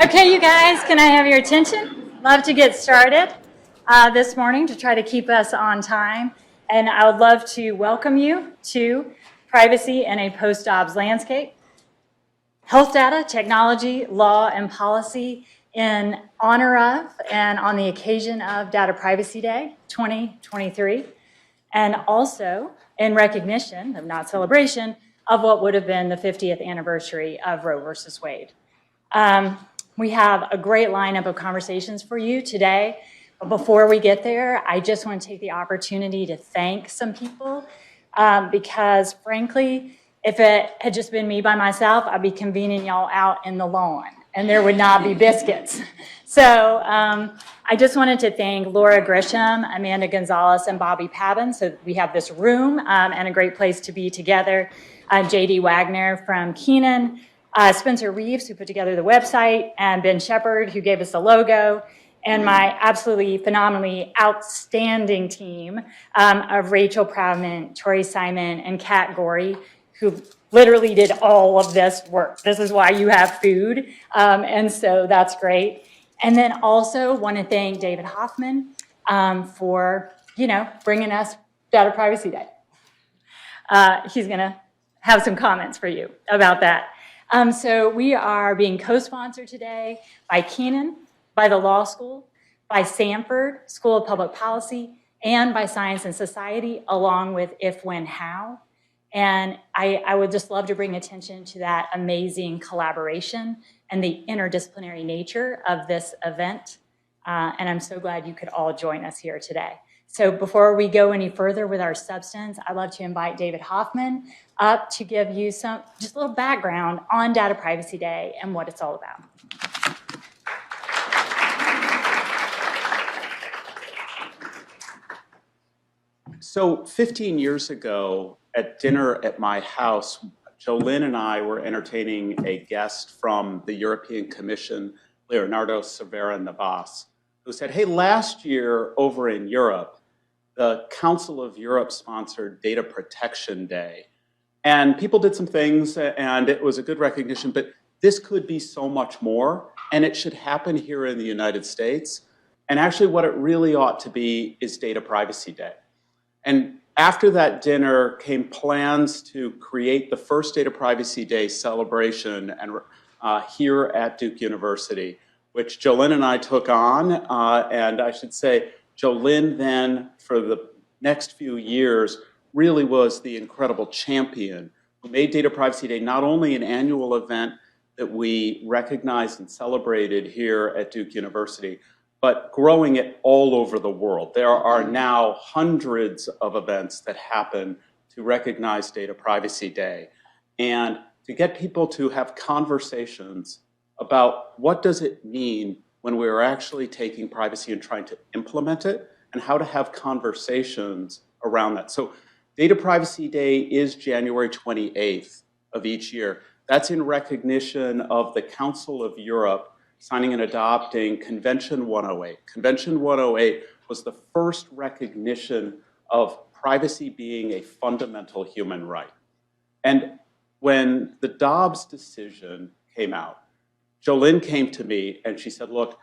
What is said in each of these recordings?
Okay, you guys, can I have your attention? Love to get started this morning to try to keep us on time. And I would love to welcome you to Privacy in a Post-Dobbs Landscape, Health Data, Technology, Law, and Policy in honor of and on the occasion of Data Privacy Day 2023, and also in recognition, of not celebration, of what would have been the 50th anniversary of Roe versus Wade. We have a great lineup of conversations for you today. But before we get there, I just want to take the opportunity to thank some people because, frankly, if it had just been me by myself, I'd be convening y'all out in the lawn and there would not be biscuits. So I just wanted to thank Laura Grisham, Amanda Gonzalez, and Bobby Pavin. So we have this room and a great place to be together. J.D. Wagner from Keenan, Spencer Reeves, who put together the website, and Ben Shepard, who gave us the logo, and my absolutely phenomenally outstanding team of Rachel Proudman, Tori Simon, and Kat Gorey, who literally did all of this work. This is why you have food, and so that's great. And then also want to thank David Hoffman for, bringing us Data Privacy Day. He's going to have some comments for you about that. So we are being co-sponsored today by Keenan, by the Law School, by Sanford School of Public Policy, and by Science and Society, along with If, When, How. And I would just love to bring attention to that amazing collaboration and the interdisciplinary nature of this event. And I'm so glad you could all join us here today. So before we go any further with our substance, I'd love to invite David Hoffman up to give you just a little background on Data Privacy Day and what it's all about. So 15 years ago at dinner at my house, Jolynn and I were entertaining a guest from the European Commission, Leonardo Cervera Navas, who said, hey, last year over in Europe, the Council of Europe sponsored Data Protection Day. And people did some things and it was a good recognition, but this could be so much more and it should happen here in the United States. And actually what it really ought to be is Data Privacy Day. And after that dinner came plans to create the first Data Privacy Day celebration and here at Duke University, which Jolynn and I took on. And I should say, Jolynn then, for the next few years, really was the incredible champion who made Data Privacy Day not only an annual event that we recognized and celebrated here at Duke University, but growing it all over the world. There are now hundreds of events that happen to recognize Data Privacy Day and to get people to have conversations about what does it mean when we're actually taking privacy and trying to implement it, and how to have conversations around that. So Data Privacy Day is January 28th of each year. That's in recognition of the Council of Europe signing and adopting Convention 108. Convention 108 was the first recognition of privacy being a fundamental human right. And when the Dobbs decision came out, Jolynn came to me and she said, look,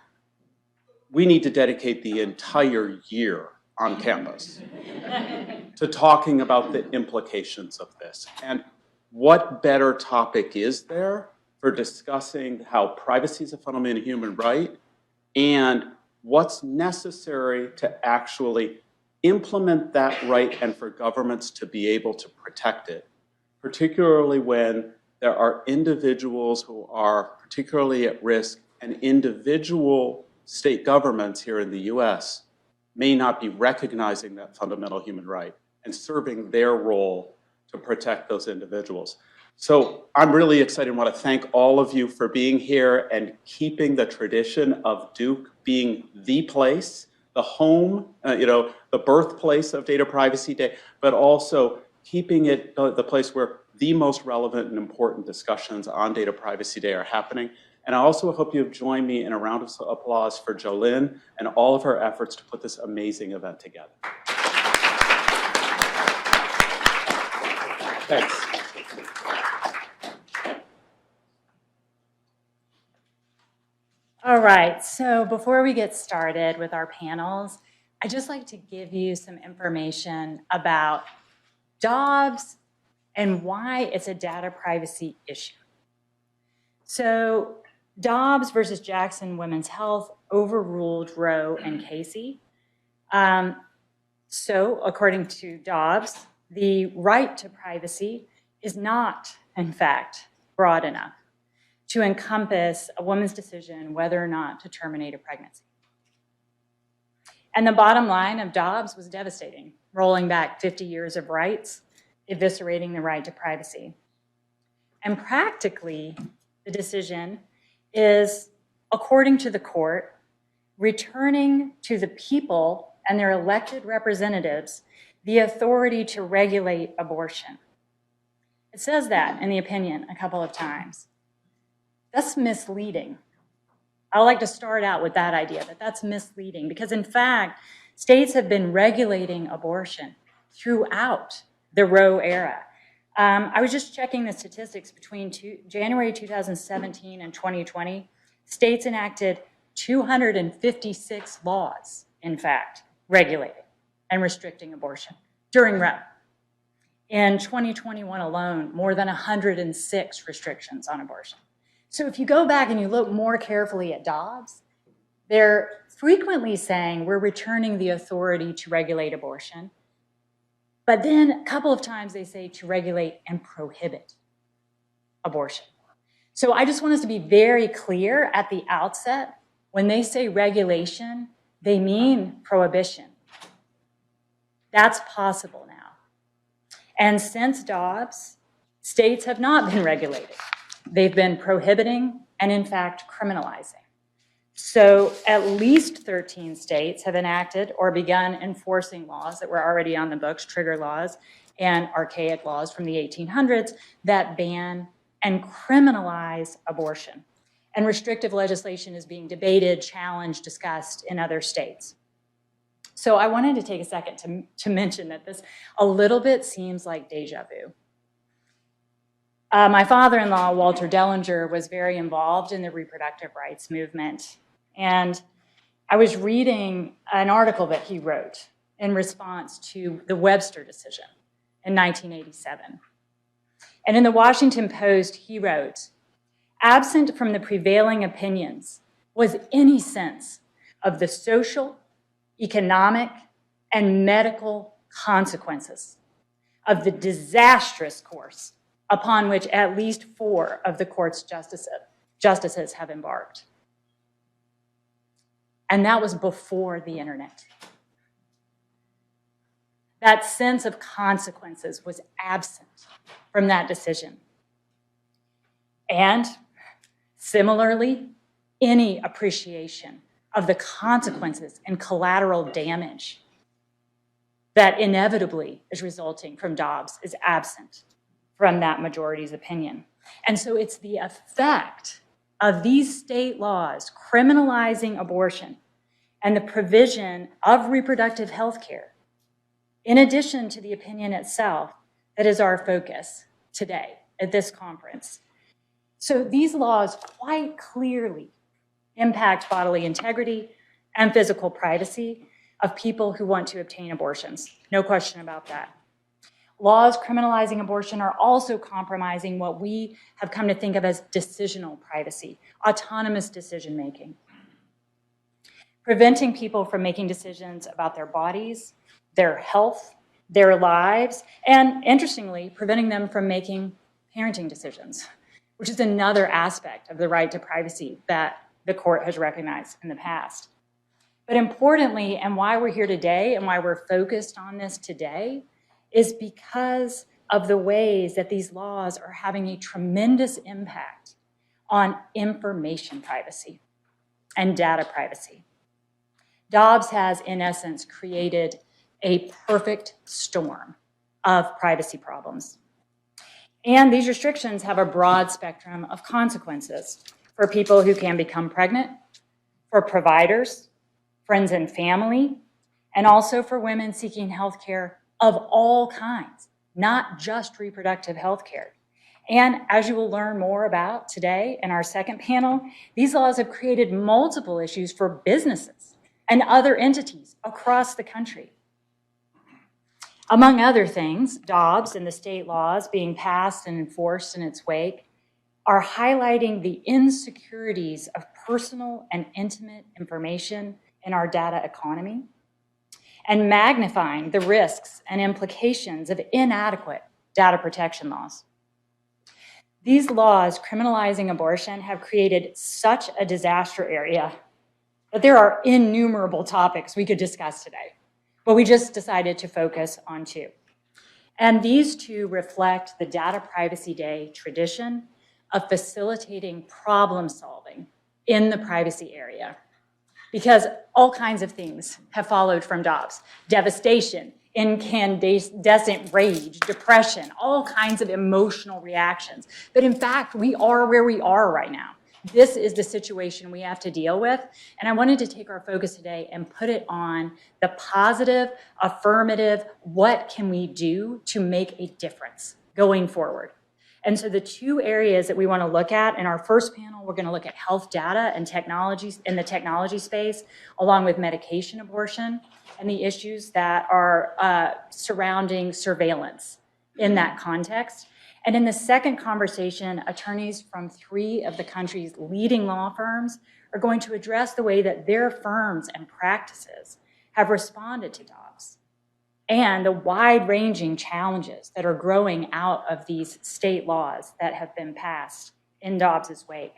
we need to dedicate the entire year on campus to talking about the implications of this. And what better topic is there for discussing how privacy is a fundamental human right and what's necessary to actually implement that right and for governments to be able to protect it, particularly when there are individuals who are particularly at risk and individual state governments here in the US may not be recognizing that fundamental human right and serving their role to protect those individuals. So I'm really excited and want to thank all of you for being here and keeping the tradition of Duke being the place, the home, the birthplace of Data Privacy Day, but also keeping it the place where the most relevant and important discussions on Data Privacy Day are happening. And I also hope you've joined me in a round of applause for Jolynn and all of her efforts to put this amazing event together. Thanks. All right, so before we get started with our panels, I'd just like to give you some information about Dobbs and why it's a data privacy issue. So Dobbs versus Jackson Women's Health overruled Roe and Casey. So according to Dobbs, the right to privacy is not, in fact, broad enough to encompass a woman's decision whether or not to terminate a pregnancy. And the bottom line of Dobbs was devastating, rolling back 50 years of rights, eviscerating the right to privacy. And practically, the decision is, according to the court, returning to the people and their elected representatives the authority to regulate abortion. It says that in the opinion a couple of times. That's misleading. I like to start out with that idea, that that's misleading, because in fact, states have been regulating abortion throughout the Roe era. I was just checking the statistics between January 2017 and 2020. States enacted 256 laws, in fact, regulating and restricting abortion during Roe. In 2021 alone, more than 106 restrictions on abortion. So if you go back and you look more carefully at Dobbs, they're frequently saying we're returning the authority to regulate abortion. But then a couple of times they say to regulate and prohibit abortion. So I just want us to be very clear at the outset. When they say regulation, they mean prohibition. That's possible now. And since Dobbs, states have not been regulated. They've been prohibiting and, in fact, criminalizing. So at least 13 states have enacted or begun enforcing laws that were already on the books, trigger laws and archaic laws from the 1800s that ban and criminalize abortion. And restrictive legislation is being debated, challenged, discussed in other states. So I wanted to take a second to mention that this a little bit seems like deja vu. My father-in-law, Walter Dellinger, was very involved in the reproductive rights movement. And I was reading an article that he wrote in response to the Webster decision in 1987. And in the Washington Post, he wrote, "Absent from the prevailing opinions was any sense of the social, economic, and medical consequences of the disastrous course upon which at least 4 of the court's justices have embarked." And that was before the internet. That sense of consequences was absent from that decision. And similarly, any appreciation of the consequences and collateral damage that inevitably is resulting from Dobbs is absent from that majority's opinion. And so it's the effect of these state laws criminalizing abortion and the provision of reproductive health care, in addition to the opinion itself, that is our focus today at this conference. So these laws quite clearly impact bodily integrity and physical privacy of people who want to obtain abortions. No question about that. Laws criminalizing abortion are also compromising what we have come to think of as decisional privacy, autonomous decision-making, preventing people from making decisions about their bodies, their health, their lives, and interestingly, preventing them from making parenting decisions, which is another aspect of the right to privacy that the court has recognized in the past. But importantly, and why we're here today and why we're focused on this today, is because of the ways that these laws are having a tremendous impact on information privacy and data privacy. Dobbs has, in essence, created a perfect storm of privacy problems. And these restrictions have a broad spectrum of consequences for people who can become pregnant, for providers, friends and family, and also for women seeking health care of all kinds, not just reproductive health care. And as you will learn more about today in our second panel, these laws have created multiple issues for businesses and other entities across the country. Among other things, Dobbs and the state laws being passed and enforced in its wake are highlighting the insecurities of personal and intimate information in our data economy and magnifying the risks and implications of inadequate data protection laws. These laws criminalizing abortion have created such a disaster area that there are innumerable topics we could discuss today, but we just decided to focus on two. And these two reflect the Data Privacy Day tradition of facilitating problem solving in the privacy area, because all kinds of things have followed from Dobbs: devastation, incandescent rage, depression, all kinds of emotional reactions. But in fact, we are where we are right now. This is the situation we have to deal with. And I wanted to take our focus today and put it on the positive, affirmative, what can we do to make a difference going forward? And so the two areas that we want to look at in our first panel, we're going to look at health data and technologies in the technology space, along with medication abortion and the issues that are surrounding surveillance in that context. And in the second conversation, attorneys from 3 of the country's leading law firms are going to address the way that their firms and practices have responded to Dobbs and the wide-ranging challenges that are growing out of these state laws that have been passed in Dobbs's wake.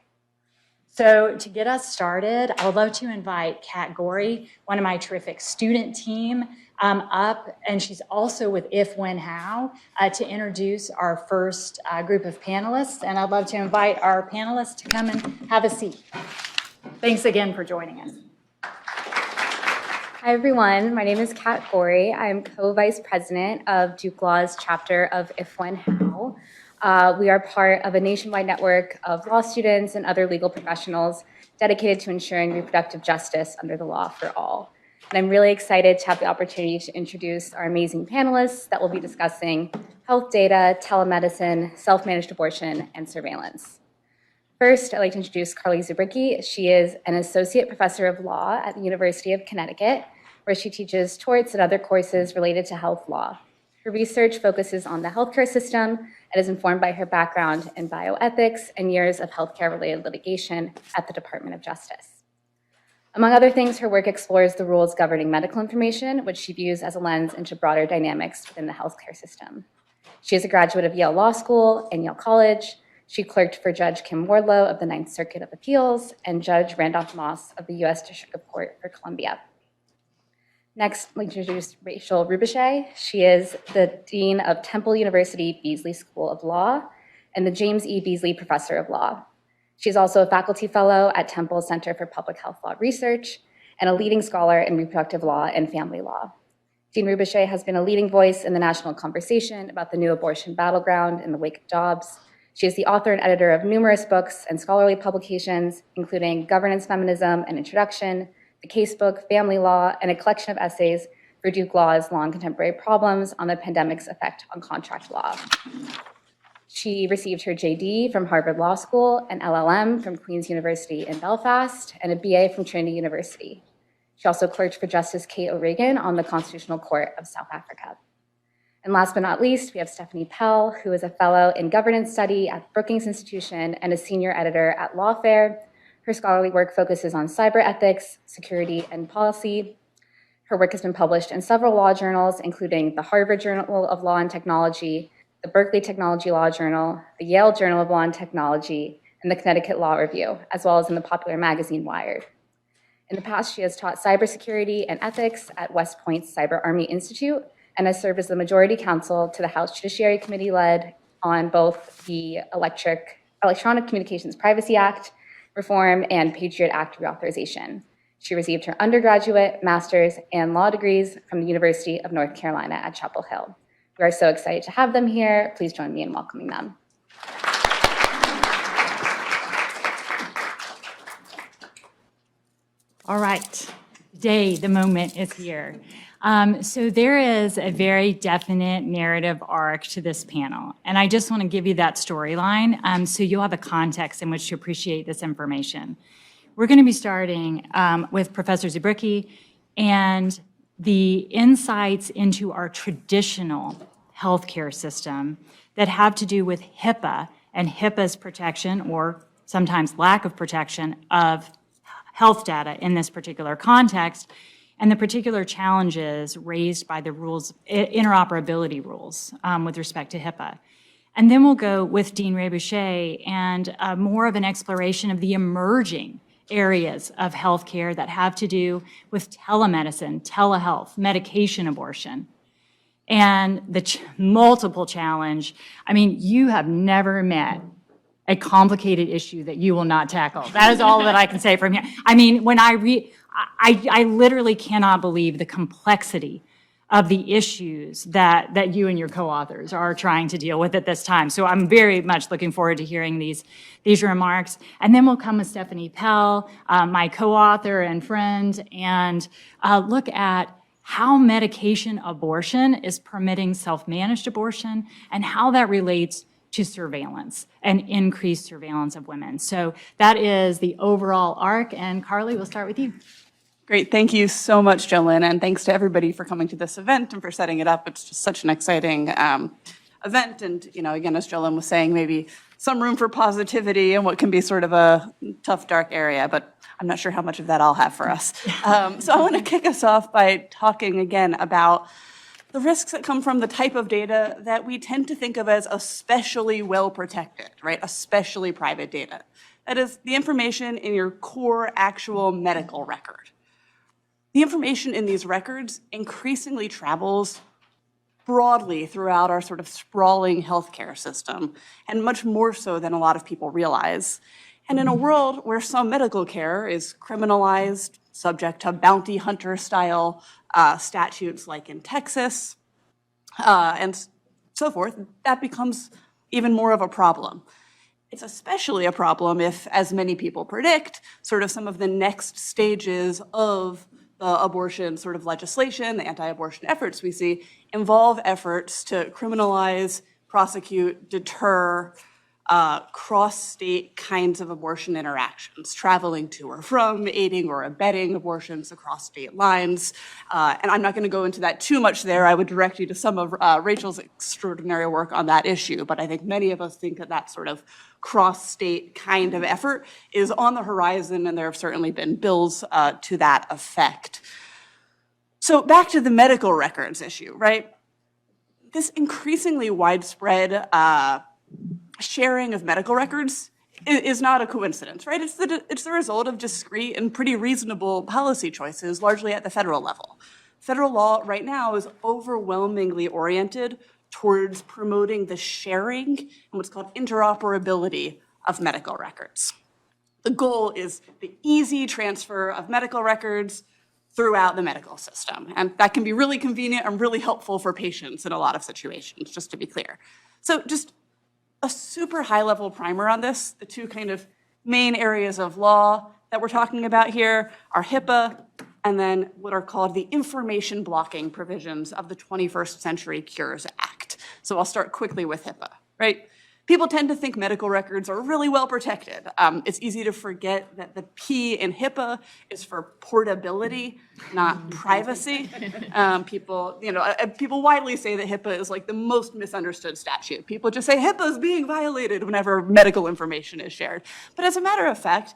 So to get us started, I would love to invite Kat Gorey, one of my terrific student team, up, and she's also with If, When, How, to introduce our first group of panelists. And I'd love to invite our panelists to come and have a seat. Thanks again for joining us. Hi, everyone. My name is Kat Gorey. I'm co-vice president of Duke Law's chapter of If, When, How. We are part of a nationwide network of law students and other legal professionals dedicated to ensuring reproductive justice under the law for all. And I'm really excited to have the opportunity to introduce our amazing panelists that will be discussing health data, telemedicine, self-managed abortion, and surveillance. First, I'd like to introduce Carly Zubrzycki. She is an associate professor of law at the University of Connecticut, where she teaches torts and other courses related to health law. Her research focuses on the healthcare system and is informed by her background in bioethics and years of healthcare-related litigation at the Department of Justice. Among other things, her work explores the rules governing medical information, which she views as a lens into broader dynamics within the healthcare system. She is a graduate of Yale Law School and Yale College. She clerked for Judge Kim Wardlow of the Ninth Circuit of Appeals and Judge Randolph Moss of the U.S. District of Court for Columbia. Next, I'd like to introduce Rachel Rebouché. She is the Dean of Temple University Beasley School of Law and the James E. Beasley Professor of Law. She's also a faculty fellow at Temple's Center for Public Health Law Research and a leading scholar in reproductive law and family law. Dean Rebouché has been a leading voice in the national conversation about the new abortion battleground in the wake of Dobbs. She is the author and editor of numerous books and scholarly publications, including Governance, Feminism, and Introduction, the Casebook, Family Law, and a collection of essays for Duke Law's Law and Contemporary Problems on the Pandemic's Effect on Contract Law. She received her JD from Harvard Law School, an LLM from Queen's University in Belfast, and a BA from Trinity University. She also clerked for Justice Kate O'Regan on the Constitutional Court of South Africa. And last but not least, we have Stephanie Pell, who is a fellow in governance study at Brookings Institution and a senior editor at Lawfare. Her scholarly work focuses on cyber ethics, security, and policy. Her work has been published in several law journals, including the Harvard Journal of Law and Technology, the Berkeley Technology Law Journal, the Yale Journal of Law and Technology, and the Connecticut Law Review, as well as in the popular magazine Wired. In the past, she has taught cybersecurity and ethics at West Point's Cyber Army Institute and has served as the majority counsel to the House Judiciary Committee led on both the Electronic Communications Privacy Act reform and Patriot Act reauthorization. She received her undergraduate, master's, and law degrees from the University of North Carolina at Chapel Hill. We are so excited to have them here. Please join me in welcoming them. All right. day, the moment is here. So there is a very definite narrative arc to this panel. And I just want to give you that storyline so you'll have a context in which to appreciate this information. We're going to be starting with Professor Zubrzycki and the insights into our traditional healthcare system that have to do with HIPAA and HIPAA's protection, or sometimes lack of protection, of health data in this particular context, and the particular challenges raised by the rules, interoperability rules with respect to HIPAA. And then we'll go with Dean Rebouché and more of an exploration of the emerging areas of healthcare that have to do with telemedicine, telehealth, medication abortion, and the multiple challenge. I mean, you have never met a complicated issue that you will not tackle. That is all that I can say from here. I mean, when I literally cannot believe the complexity of the issues that you and your co-authors are trying to deal with at this time. So I'm very much looking forward to hearing these remarks. And then we'll come with Stephanie Pell, my co-author and friend, and look at how medication abortion is permitting self-managed abortion and how that relates to surveillance and increased surveillance of women. So that is the overall arc. And Carly, we'll start with you. Great, thank you so much, Jolynn, and thanks to everybody for coming to this event and for setting it up. It's just such an exciting event, and again, as Jolynn was saying, maybe some room for positivity in what can be sort of a tough, dark area, but I'm not sure how much of that I'll have for us. So I want to kick us off by talking again about the risks that come from the type of data that we tend to think of as especially well protected, right? Especially private data. That is the information in your core actual medical record. The information in these records increasingly travels broadly throughout our sort of sprawling healthcare system, and much more so than a lot of people realize. And in a world where some medical care is criminalized, subject to bounty hunter style statutes like in Texas, and so forth, that becomes even more of a problem. It's especially a problem if, as many people predict, sort of some of the next stages of the abortion sort of legislation, the anti-abortion efforts we see, involve efforts to criminalize, prosecute, deter cross-state kinds of abortion interactions, traveling to or from, aiding or abetting abortions across state lines. And I'm not going to go into that too much there. I would direct you to some of Rachel's extraordinary work on that issue, but I think many of us think that that sort of cross-state kind of effort is on the horizon, and there have certainly been bills to that effect. So back to the medical records issue, right? This increasingly widespread sharing of medical records is not a coincidence, right? It's the result of discrete and pretty reasonable policy choices, largely at the federal level. Federal law right now is overwhelmingly oriented towards promoting the sharing and what's called interoperability of medical records. The goal is the easy transfer of medical records throughout the medical system. And that can be really convenient and really helpful for patients in a lot of situations, just to be clear. So just a super high-level primer on this. The two kind of main areas of law that we're talking about here are HIPAA and then what are called the information blocking provisions of the 21st Century Cures Act. So I'll start quickly with HIPAA, right? People tend to think medical records are really well protected. It's easy to forget that the P in HIPAA is for portability, not privacy. People widely say that HIPAA is like the most misunderstood statute. People just say HIPAA is being violated whenever medical information is shared. But as a matter of fact,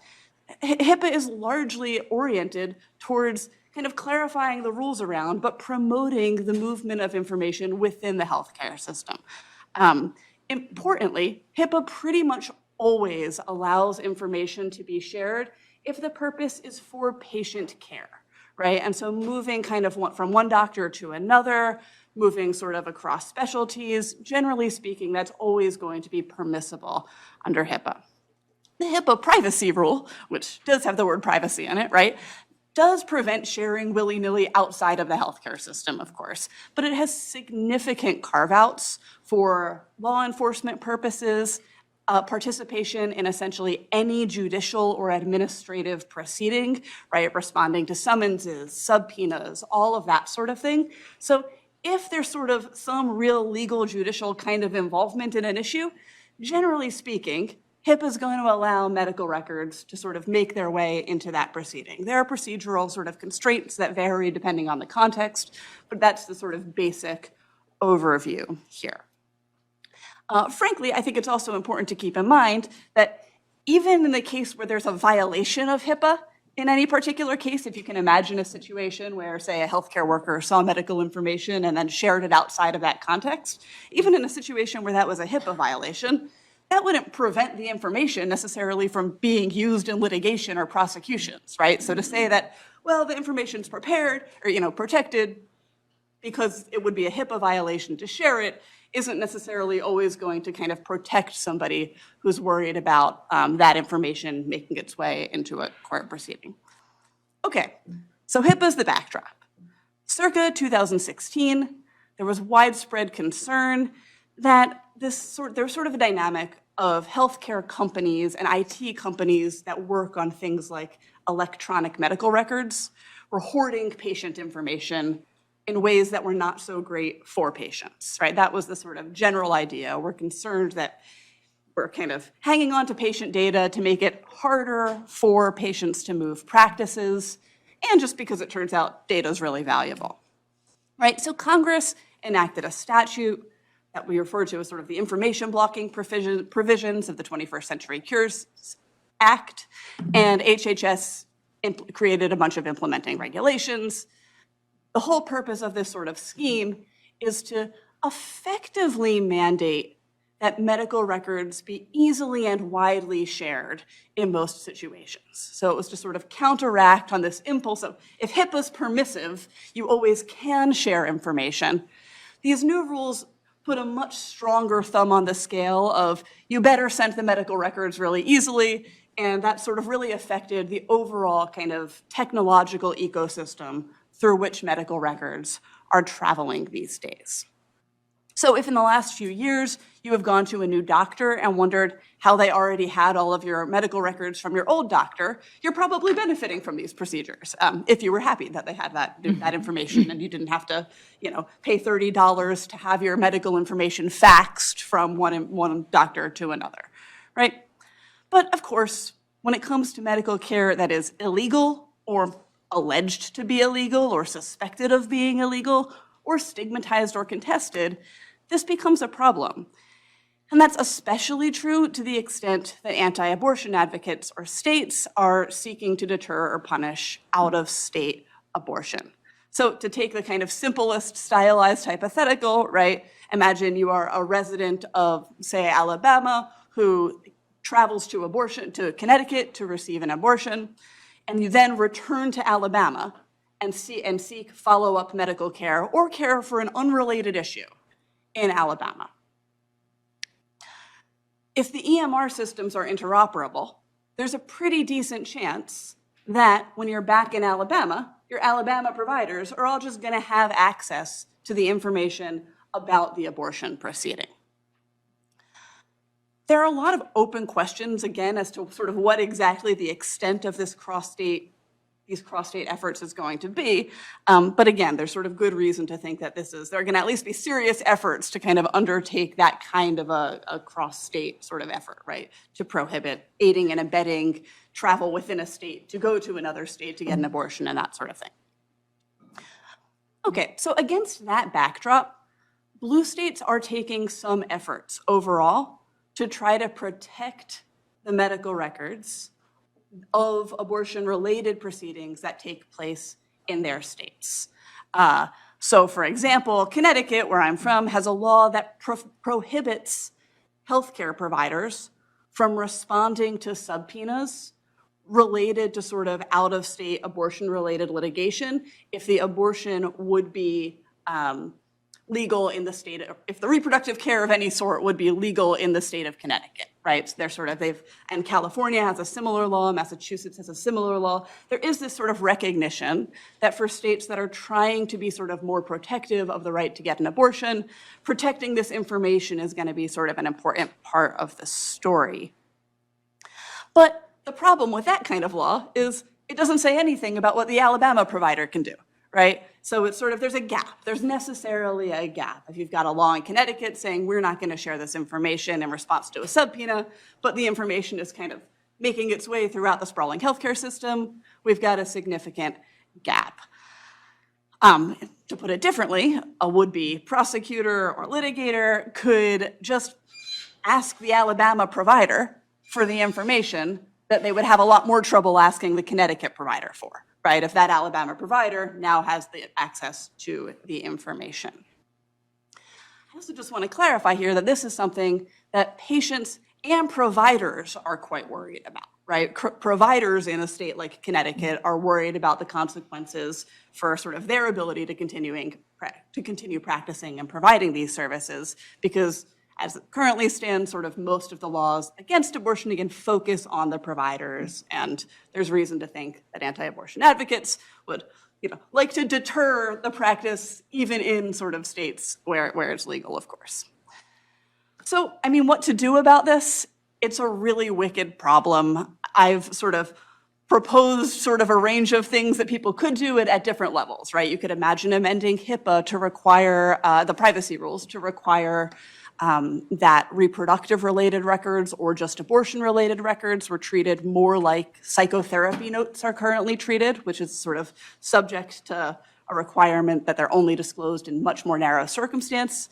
HIPAA is largely oriented towards kind of clarifying the rules around, but promoting the movement of information within the healthcare system. Importantly, HIPAA pretty much always allows information to be shared if the purpose is for patient care, right? And so moving kind of from one doctor to another, moving sort of across specialties, generally speaking, that's always going to be permissible under HIPAA. The HIPAA privacy rule, which does have the word privacy in it, right, does prevent sharing willy-nilly outside of the healthcare system, of course, but it has significant carve-outs for law enforcement purposes participation in essentially any judicial or administrative proceeding, right? Responding to summonses, subpoenas, all of that sort of thing. So if there's sort of some real legal judicial kind of involvement in an issue, generally speaking, HIPAA is going to allow medical records to sort of make their way into that proceeding. There are procedural sort of constraints that vary depending on the context, but that's the sort of basic overview here. Frankly, I think it's also important to keep in mind that even in the case where there's a violation of HIPAA, in any particular case, if you can imagine a situation where, say, a healthcare worker saw medical information and then shared it outside of that context, even in a situation where that was a HIPAA violation, that wouldn't prevent the information necessarily from being used in litigation or prosecutions, right? So to say that, well, the information's prepared or, protected because it would be a HIPAA violation to share it isn't necessarily always going to kind of protect somebody who's worried about that information making its way into a court proceeding. Okay, so HIPAA's the backdrop. Circa 2016, there was widespread concern that there was sort of a dynamic of healthcare companies and IT companies that work on things like electronic medical records were hoarding patient information in ways that were not so great for patients, right? That was the sort of general idea. We're concerned that we're kind of hanging on to patient data to make it harder for patients to move practices, and just because it turns out data is really valuable, right? So Congress enacted a statute that we refer to as sort of the information blocking provisions of the 21st Century Cures Act, and HHS created a bunch of implementing regulations. The whole purpose of this sort of scheme is to effectively mandate that medical records be easily and widely shared in most situations. So it was to sort of counteract on this impulse of, if HIPAA's permissive, you always can share information. These new rules put a much stronger thumb on the scale of, you better send the medical records really easily, and that sort of really affected the overall kind of technological ecosystem through which medical records are traveling these days. So if in the last few years you have gone to a new doctor and wondered how they already had all of your medical records from your old doctor, you're probably benefiting from these procedures, if you were happy that they had that information and you didn't have to, pay $30 to have your medical information faxed from one doctor to another, right? But of course, when it comes to medical care that is illegal or alleged to be illegal or suspected of being illegal or stigmatized or contested, this becomes a problem. And that's especially true to the extent that anti-abortion advocates or states are seeking to deter or punish out-of-state abortion. So to take the kind of simplest stylized hypothetical, right? Imagine you are a resident of, say, Alabama who travels to Connecticut to receive an abortion, and you then return to Alabama and seek follow-up medical care or care for an unrelated issue in Alabama. If the EMR systems are interoperable, there's a pretty decent chance that when you're back in Alabama, your Alabama providers are all just gonna have access to the information about the abortion proceeding. There are a lot of open questions, again, as to sort of what exactly the extent of these cross-state efforts is going to be. But again, there's sort of good reason to think that there are going to at least be serious efforts to kind of undertake that kind of a cross-state sort of effort, right? To prohibit aiding and abetting travel within a state to go to another state to get an abortion and that sort of thing. Okay, so against that backdrop, blue states are taking some efforts overall to try to protect the medical records of abortion-related proceedings that take place in their states. So for example, Connecticut, where I'm from, has a law that prohibits healthcare providers from responding to subpoenas related to sort of out-of-state abortion-related litigation if the abortion would be legal in the state, if the reproductive care of any sort would be legal in the state of Connecticut, right? So and California has a similar law, Massachusetts has a similar law. There is this sort of recognition that for states that are trying to be sort of more protective of the right to get an abortion, protecting this information is going to be sort of an important part of the story. But the problem with that kind of law is it doesn't say anything about what the Alabama provider can do, right? So it's sort of, there's a gap. There's necessarily a gap. If you've got a law in Connecticut saying we're not going to share this information in response to a subpoena, but the information is kind of making its way throughout the sprawling healthcare system, we've got a significant gap. To put it differently, a would-be prosecutor or litigator could just ask the Alabama provider for the information that they would have a lot more trouble asking the Connecticut provider for, right? If that Alabama provider now has the access to the information. I also just want to clarify here that this is something that patients and providers are quite worried about, right? Providers in a state like Connecticut are worried about the consequences for sort of their ability to continue practicing and providing these services, because as it currently stands, sort of most of the laws against abortion, again, focus on the providers. And there's reason to think that anti-abortion advocates would, like to deter the practice, even in sort of states where it's legal, of course. So, I mean, what to do about this? It's a really wicked problem. I've sort of proposed sort of a range of things that people could do at different levels, right? You could imagine amending HIPAA to require the privacy rules to require that reproductive-related records or just abortion-related records were treated more like psychotherapy notes are currently treated, which is sort of subject to a requirement that they're only disclosed in much more narrow circumstances.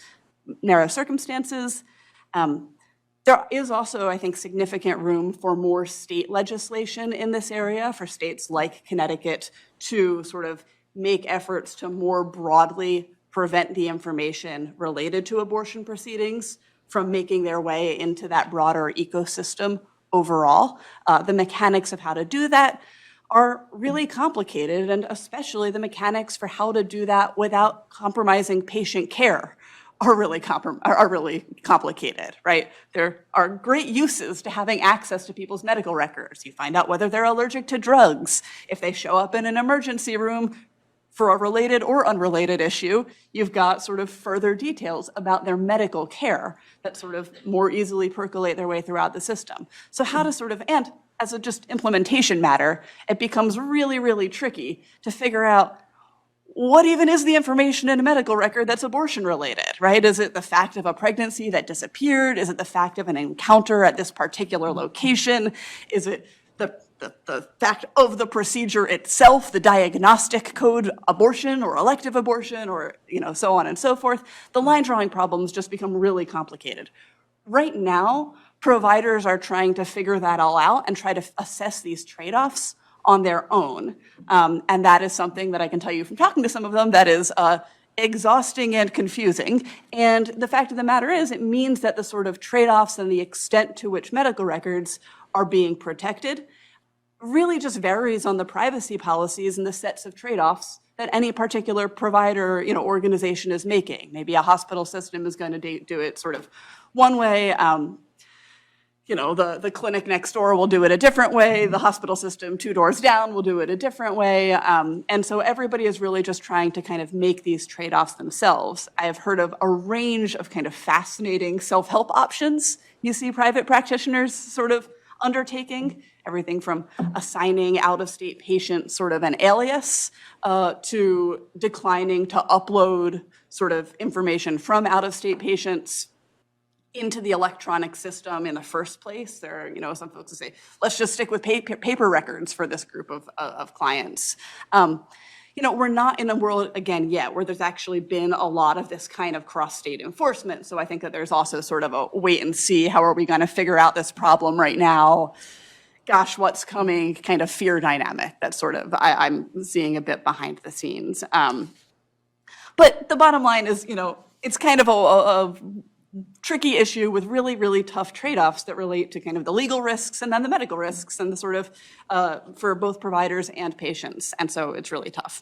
There is also, I think, significant room for more state legislation in this area, for states like Connecticut to sort of make efforts to more broadly prevent the information related to abortion proceedings from making their way into that broader ecosystem overall. The mechanics of how to do that are really complicated, and especially the mechanics for how to do that without compromising patient care are really complicated, right? There are great uses to having access to people's medical records. You find out whether they're allergic to drugs. If they show up in an emergency room for a related or unrelated issue, you've got sort of further details about their medical care that sort of more easily percolate their way throughout the system. So how to sort of, and as a just implementation matter, it becomes really, really tricky to figure out what even is the information in a medical record that's abortion related, right? Is it the fact of a pregnancy that disappeared? Is it the fact of an encounter at this particular location? Is it the fact of the procedure itself, the diagnostic code abortion or elective abortion or, so on and so forth? The line drawing problems just become really complicated. Right now, providers are trying to figure that all out and try to assess these trade-offs on their own. And that is something that I can tell you from talking to some of them that is exhausting and confusing. And the fact of the matter is, it means that the sort of trade-offs and the extent to which medical records are being protected really just varies on the privacy policies and the sets of trade-offs that any particular provider, organization is making. Maybe a hospital system is going to do it sort of one way. The clinic next door will do it a different way. The hospital system 2 doors down will do it a different way. And so everybody is really just trying to kind of make these trade-offs themselves. I have heard of a range of kind of fascinating self-help options you see private practitioners sort of undertaking, everything from assigning out-of-state patients sort of an alias to declining to upload sort of information from out-of-state patients into the electronic system in the first place. There are, some folks who say, let's just stick with paper records for this group of clients. We're not in a world, again, yet where there's actually been a lot of this kind of cross-state enforcement. So I think that there's also sort of a wait and see, how are we going to figure out this problem right now? Gosh, what's coming kind of fear dynamic that sort of I'm seeing a bit behind the scenes. But the bottom line is, it's kind of a tricky issue with really, really tough trade-offs that relate to kind of the legal risks and then the medical risks and the sort of for both providers and patients. And so it's really tough.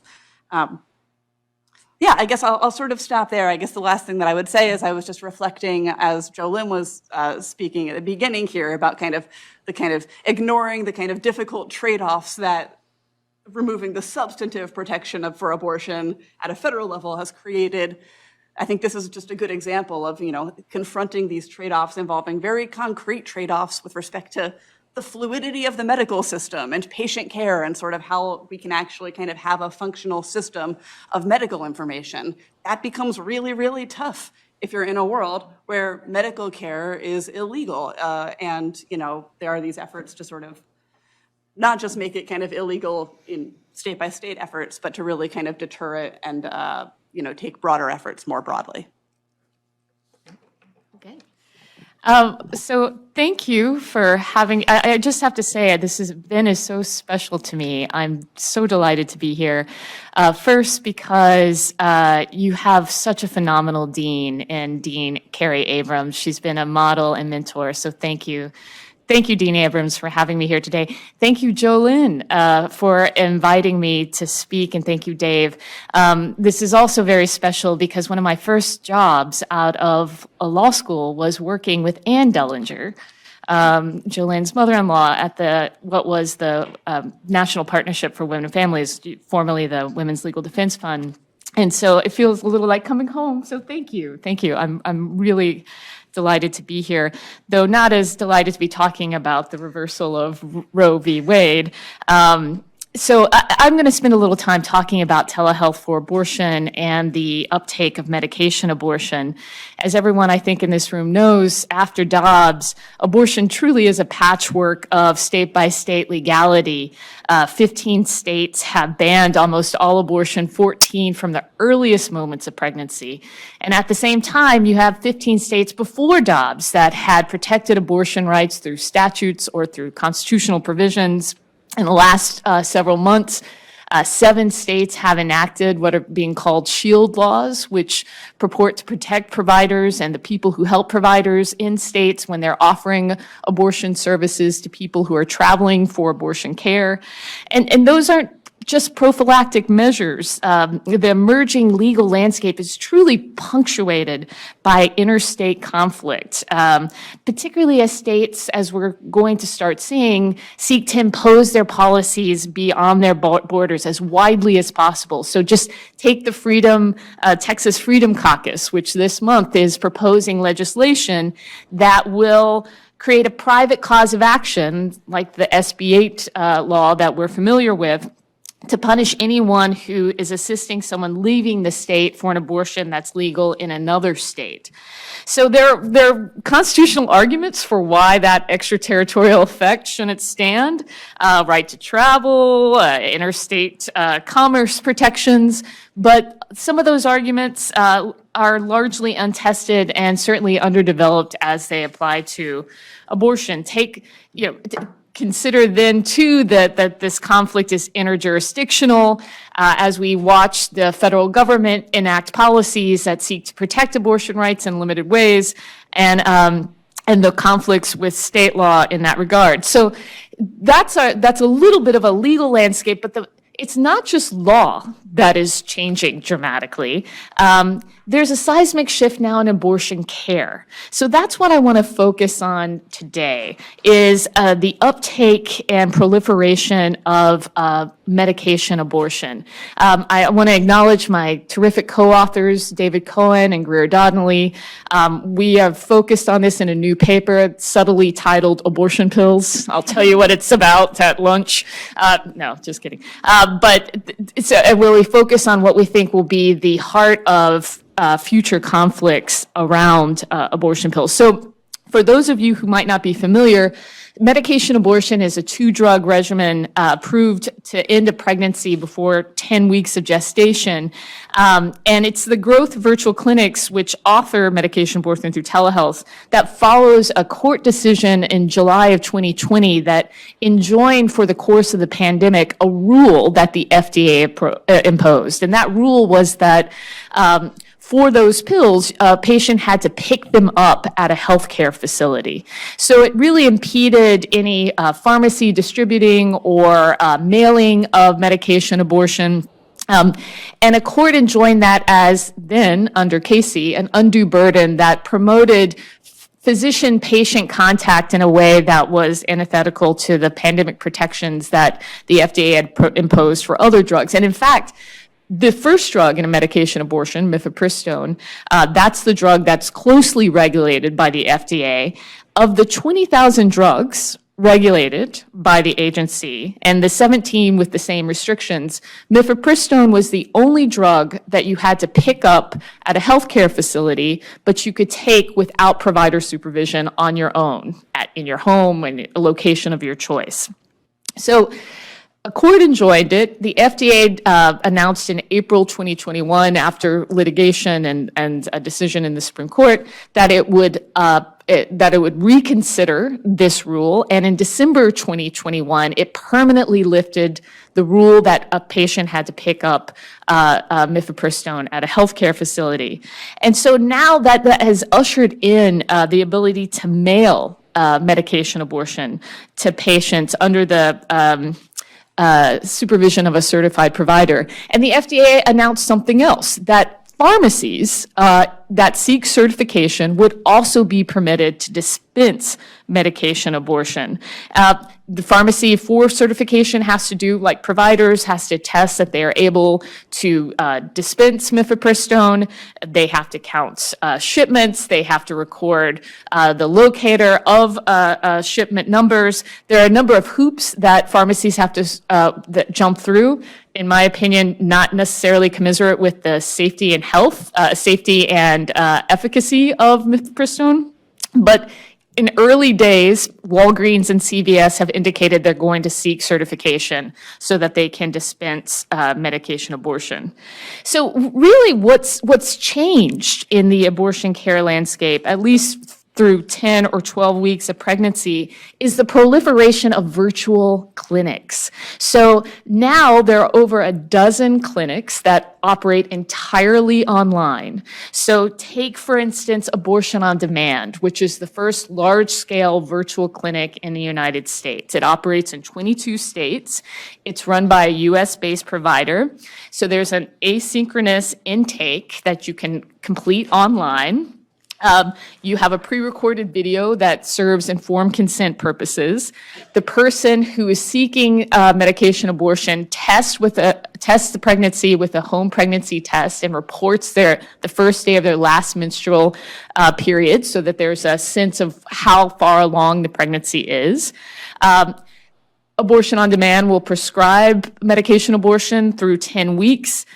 Yeah, I guess I'll sort of stop there. I guess the last thing that I would say is I was just reflecting as Jolynn was speaking at the beginning here about ignoring the kind of difficult trade-offs that removing the substantive protection for abortion at a federal level has created. I think this is just a good example of, confronting these trade-offs involving very concrete trade-offs with respect to the fluidity of the medical system and patient care and sort of how we can actually kind of have a functional system of medical information. That becomes really, really tough if you're in a world where medical care is illegal. And there are these efforts to sort of not just make it kind of illegal in state-by-state efforts, but to really kind of deter it and take broader efforts more broadly. Okay. So thank you for having, I just have to say, this event is so special to me. I'm so delighted to be here. First, because you have such a phenomenal dean in Dean Carrie Abrams. She's been a model and mentor, so thank you. Thank you, Dean Abrams, for having me here today. Thank you, Jolynn, for inviting me to speak, and thank you, Dave. This is also very special because one of my first jobs out of a law school was working with Ann Dellinger, Jolynn's mother-in-law, at what was the National Partnership for Women and Families, formerly the Women's Legal Defense Fund. And so it feels a little like coming home. So thank you. Thank you. I'm really delighted to be here, though not as delighted to be talking about the reversal of Roe v. Wade. So I'm going to spend a little time talking about telehealth for abortion and the uptake of medication abortion. As everyone I think in this room knows, after Dobbs, abortion truly is a patchwork of state-by-state legality. 15 states have banned almost all abortion, 14 from the earliest moments of pregnancy. And at the same time, you have 15 states before Dobbs that had protected abortion rights through statutes or through constitutional provisions. In the last several months, 7 states have enacted what are being called shield laws, which purport to protect providers and the people who help providers in states when they're offering abortion services to people who are traveling for abortion care. And those aren't just prophylactic measures. The emerging legal landscape is truly punctuated by interstate conflict, particularly as states, as we're going to start seeing, seek to impose their policies beyond their borders as widely as possible. So just take the Texas Freedom Caucus, which this month is proposing legislation that will create a private cause of action, like the SB 8 law that we're familiar with, to punish anyone who is assisting someone leaving the state for an abortion that's legal in another state. So there are constitutional arguments for why that extraterritorial effect shouldn't stand. Right to travel, interstate commerce protections, but some of those arguments are largely untested and certainly underdeveloped as they apply to abortion. Consider then, too, that this conflict is interjurisdictional as we watch the federal government enact policies that seek to protect abortion rights in limited ways, and the conflicts with state law in that regard. So that's a little bit of a legal landscape, but it's not just law that is changing dramatically. There's a seismic shift now in abortion care. So that's what I want to focus on today, is the uptake and proliferation of medication abortion. I want to acknowledge my terrific co-authors, David Cohen and Greer Donnelly. We have focused on this in a new paper, subtly titled Abortion Pills. I'll tell you what it's about at lunch. No, just kidding. But it's where we focus on what we think will be the heart of future conflicts around abortion pills. So for those of you who might not be familiar, medication abortion is a 2-drug regimen approved to end a pregnancy before 10 weeks of gestation. And it's the growth of virtual clinics, which offer medication abortion through telehealth, that follows a court decision in July of 2020 that enjoined for the course of the pandemic a rule that the FDA imposed. And that rule was that for those pills, a patient had to pick them up at a healthcare facility. So it really impeded any pharmacy distributing or mailing of medication abortion. And a court enjoined that as then, under Casey, an undue burden that promoted physician-patient contact in a way that was antithetical to the pandemic protections that the FDA had imposed for other drugs. And in fact, the first drug in a medication abortion, mifepristone, that's the drug that's closely regulated by the FDA. Of the 20,000 drugs regulated by the agency and the 17 with the same restrictions, mifepristone was the only drug that you had to pick up at a healthcare facility, but you could take without provider supervision on your own, in your home and a location of your choice. So a court enjoined it. The FDA announced in April 2021, after litigation and a decision in the Supreme Court, that it would reconsider this rule. And in December 2021, it permanently lifted the rule that a patient had to pick up mifepristone at a healthcare facility. And so now that has ushered in the ability to mail medication abortion to patients under the supervision of a certified provider. And the FDA announced something else, that pharmacies that seek certification would also be permitted to dispense medication abortion. The pharmacy for certification has to do, like providers, has to test that they are able to dispense mifepristone. They have to count shipments. They have to record the locator of shipment numbers. There are a number of hoops that pharmacies have to that jump through. In my opinion, not necessarily commensurate with the safety and health, safety and efficacy of mifepristone, but in early days, Walgreens and CVS have indicated they're going to seek certification so that they can dispense medication abortion. So really what's changed in the abortion care landscape, at least through 10 or 12 weeks of pregnancy, is the proliferation of virtual clinics. So now there are over a dozen clinics that operate entirely online. So take, for instance, Abortion on Demand, which is the first large-scale virtual clinic in the United States. It operates in 22 states. It's run by a US-based provider. So there's an asynchronous intake that you can complete online. You have a pre-recorded video that serves informed consent purposes. The person who is seeking medication abortion tests the pregnancy with a home pregnancy test and reports the first day of their last menstrual period, so that there's a sense of how far along the pregnancy is. Abortion on Demand will prescribe medication abortion through 10 weeks.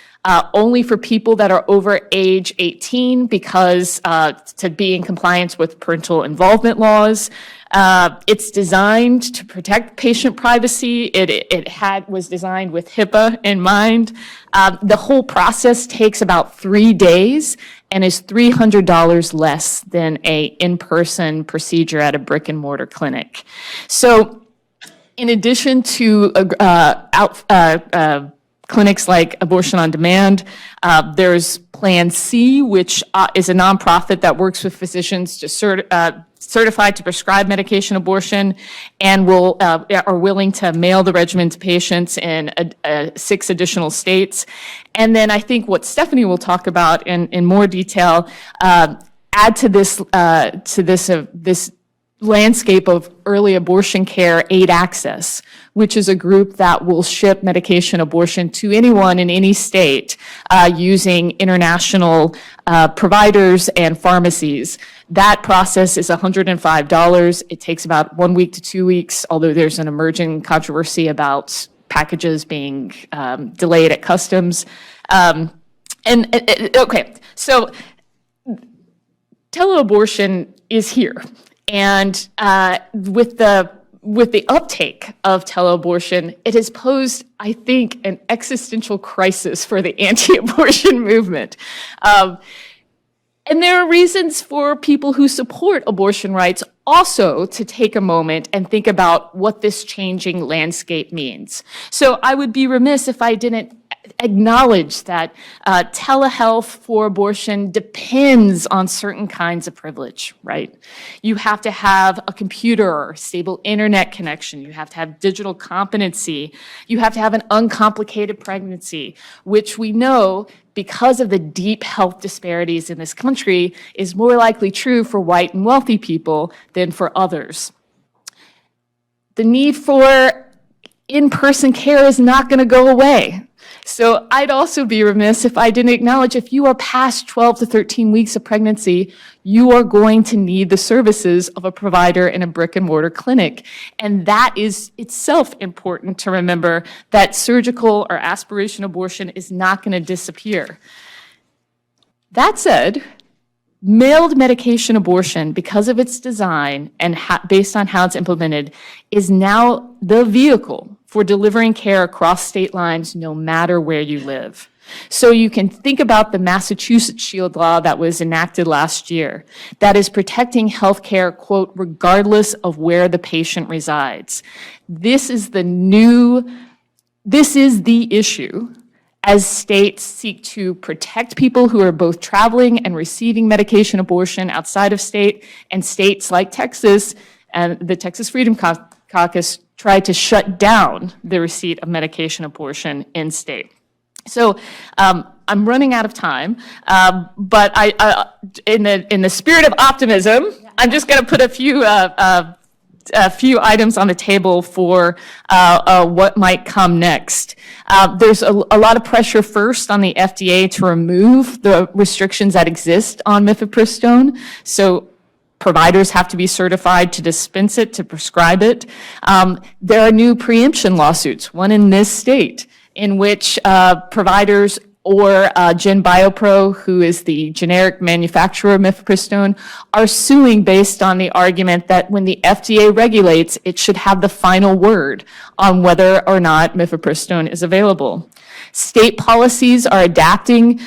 Only for people that are over age 18, because to be in compliance with parental involvement laws. It's designed to protect patient privacy. It was designed with HIPAA in mind. The whole process takes about 3 days and is $300 less than a in-person procedure at a brick and mortar clinic. So in addition to clinics like Abortion on Demand, there's Plan C, which is a nonprofit that works with physicians to certified to prescribe medication abortion, and are willing to mail the regimen to patients in 6 additional states. And then I think what Stephanie will talk about in more detail, add to this landscape of early abortion care aid access, which is a group that will ship medication abortion to anyone in any state using international providers and pharmacies. That process is $105. It takes about 1 week to 2 weeks, although there's an emerging controversy about packages being delayed at customs. Okay, so teleabortion is here. And with the uptake of teleabortion, it has posed, I think, an existential crisis for the anti-abortion movement. And there are reasons for people who support abortion rights also to take a moment and think about what this changing landscape means. So I would be remiss if I didn't acknowledge that telehealth for abortion depends on certain kinds of privilege, right? You have to have a computer or stable internet connection. You have to have digital competency. You have to have an uncomplicated pregnancy, which we know, because of the deep health disparities in this country, is more likely true for white and wealthy people than for others. The need for in-person care is not going to go away. So I'd also be remiss if I didn't acknowledge, if you are past 12 to 13 weeks of pregnancy, you are going to need the services of a provider in a brick and mortar clinic. And that is itself important to remember, that surgical or aspiration abortion is not going to disappear. That said, mailed medication abortion, because of its design and based on how it's implemented, is now the vehicle for delivering care across state lines, no matter where you live. So you can think about the Massachusetts Shield Law that was enacted last year that is protecting health care, quote, regardless of where the patient resides. This is the issue as states seek to protect people who are both traveling and receiving medication abortion outside of state, and states like Texas and the Texas Freedom Caucus try to shut down the receipt of medication abortion in state. So I'm running out of time, but in the spirit of optimism, I'm just going to put a few items on the table for what might come next. There's a lot of pressure first on the FDA to remove the restrictions that exist on mifepristone. So providers have to be certified to dispense it, to prescribe it. There are new preemption lawsuits, one in this state, in which providers or Gen Biopro, who is the generic manufacturer of mifepristone, are suing based on the argument that when the FDA regulates, it should have the final word on whether or not mifepristone is available. State policies are adapting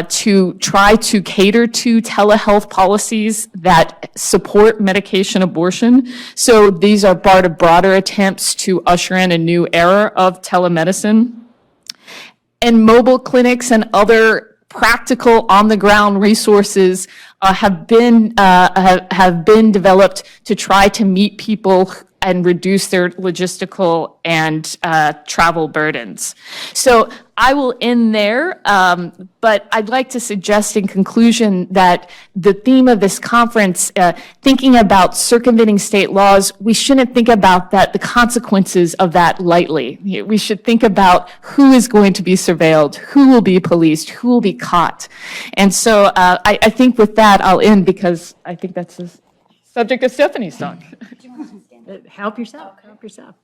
to try to cater to telehealth policies that support medication abortion. So these are part of broader attempts to usher in a new era of telemedicine. And mobile clinics and other practical on-the-ground resources have been developed to try to meet people and reduce their logistical and travel burdens. So I will end there, but I'd like to suggest in conclusion that the theme of this conference, thinking about circumventing state laws, we shouldn't think about the consequences of that lightly. We should think about who is going to be surveilled, who will be policed, who will be caught. And so I think with that, I'll end, because I think that's the subject of Stephanie's talk. Help yourself, help yourself.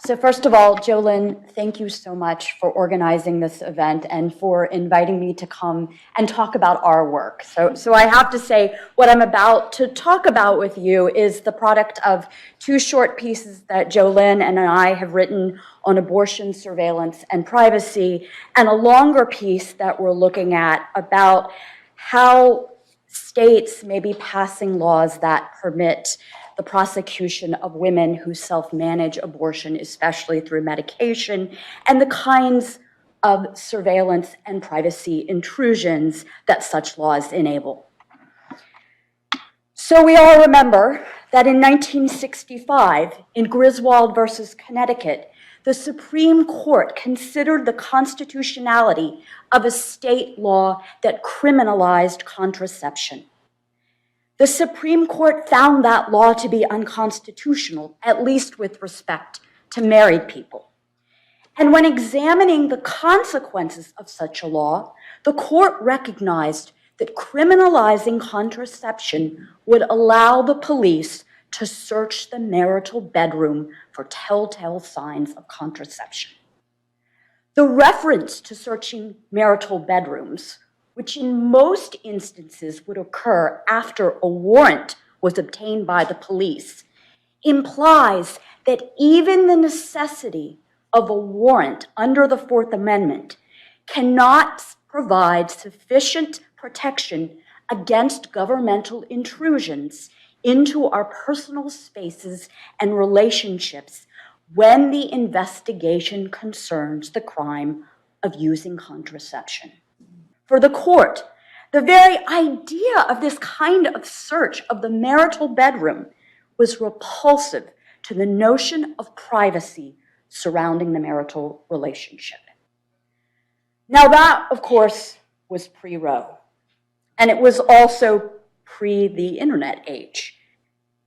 So first of all, Jolynn, thank you so much for organizing this event and for inviting me to come and talk about our work. So I have to say, what I'm about to talk about with you is the product of two short pieces that Jolynn and I have written on abortion, surveillance, and privacy, and a longer piece that we're looking at about how states may be passing laws that permit the prosecution of women who self-manage abortion, especially through medication, and the kinds of surveillance and privacy intrusions that such laws enable. So we all remember that in 1965, in Griswold versus Connecticut, the Supreme Court considered the constitutionality of a state law that criminalized contraception. The Supreme Court found that law to be unconstitutional, at least with respect to married people. And when examining the consequences of such a law, the court recognized that criminalizing contraception would allow the police to search the marital bedroom for telltale signs of contraception. The reference to searching marital bedrooms, which in most instances would occur after a warrant was obtained by the police, implies that even the necessity of a warrant under the Fourth Amendment cannot provide sufficient protection against governmental intrusions into our personal spaces and relationships when the investigation concerns the crime of using contraception. For the court, the very idea of this kind of search of the marital bedroom was repulsive to the notion of privacy surrounding the marital relationship. Now that, of course, was pre-Roe, and it was also pre the internet age.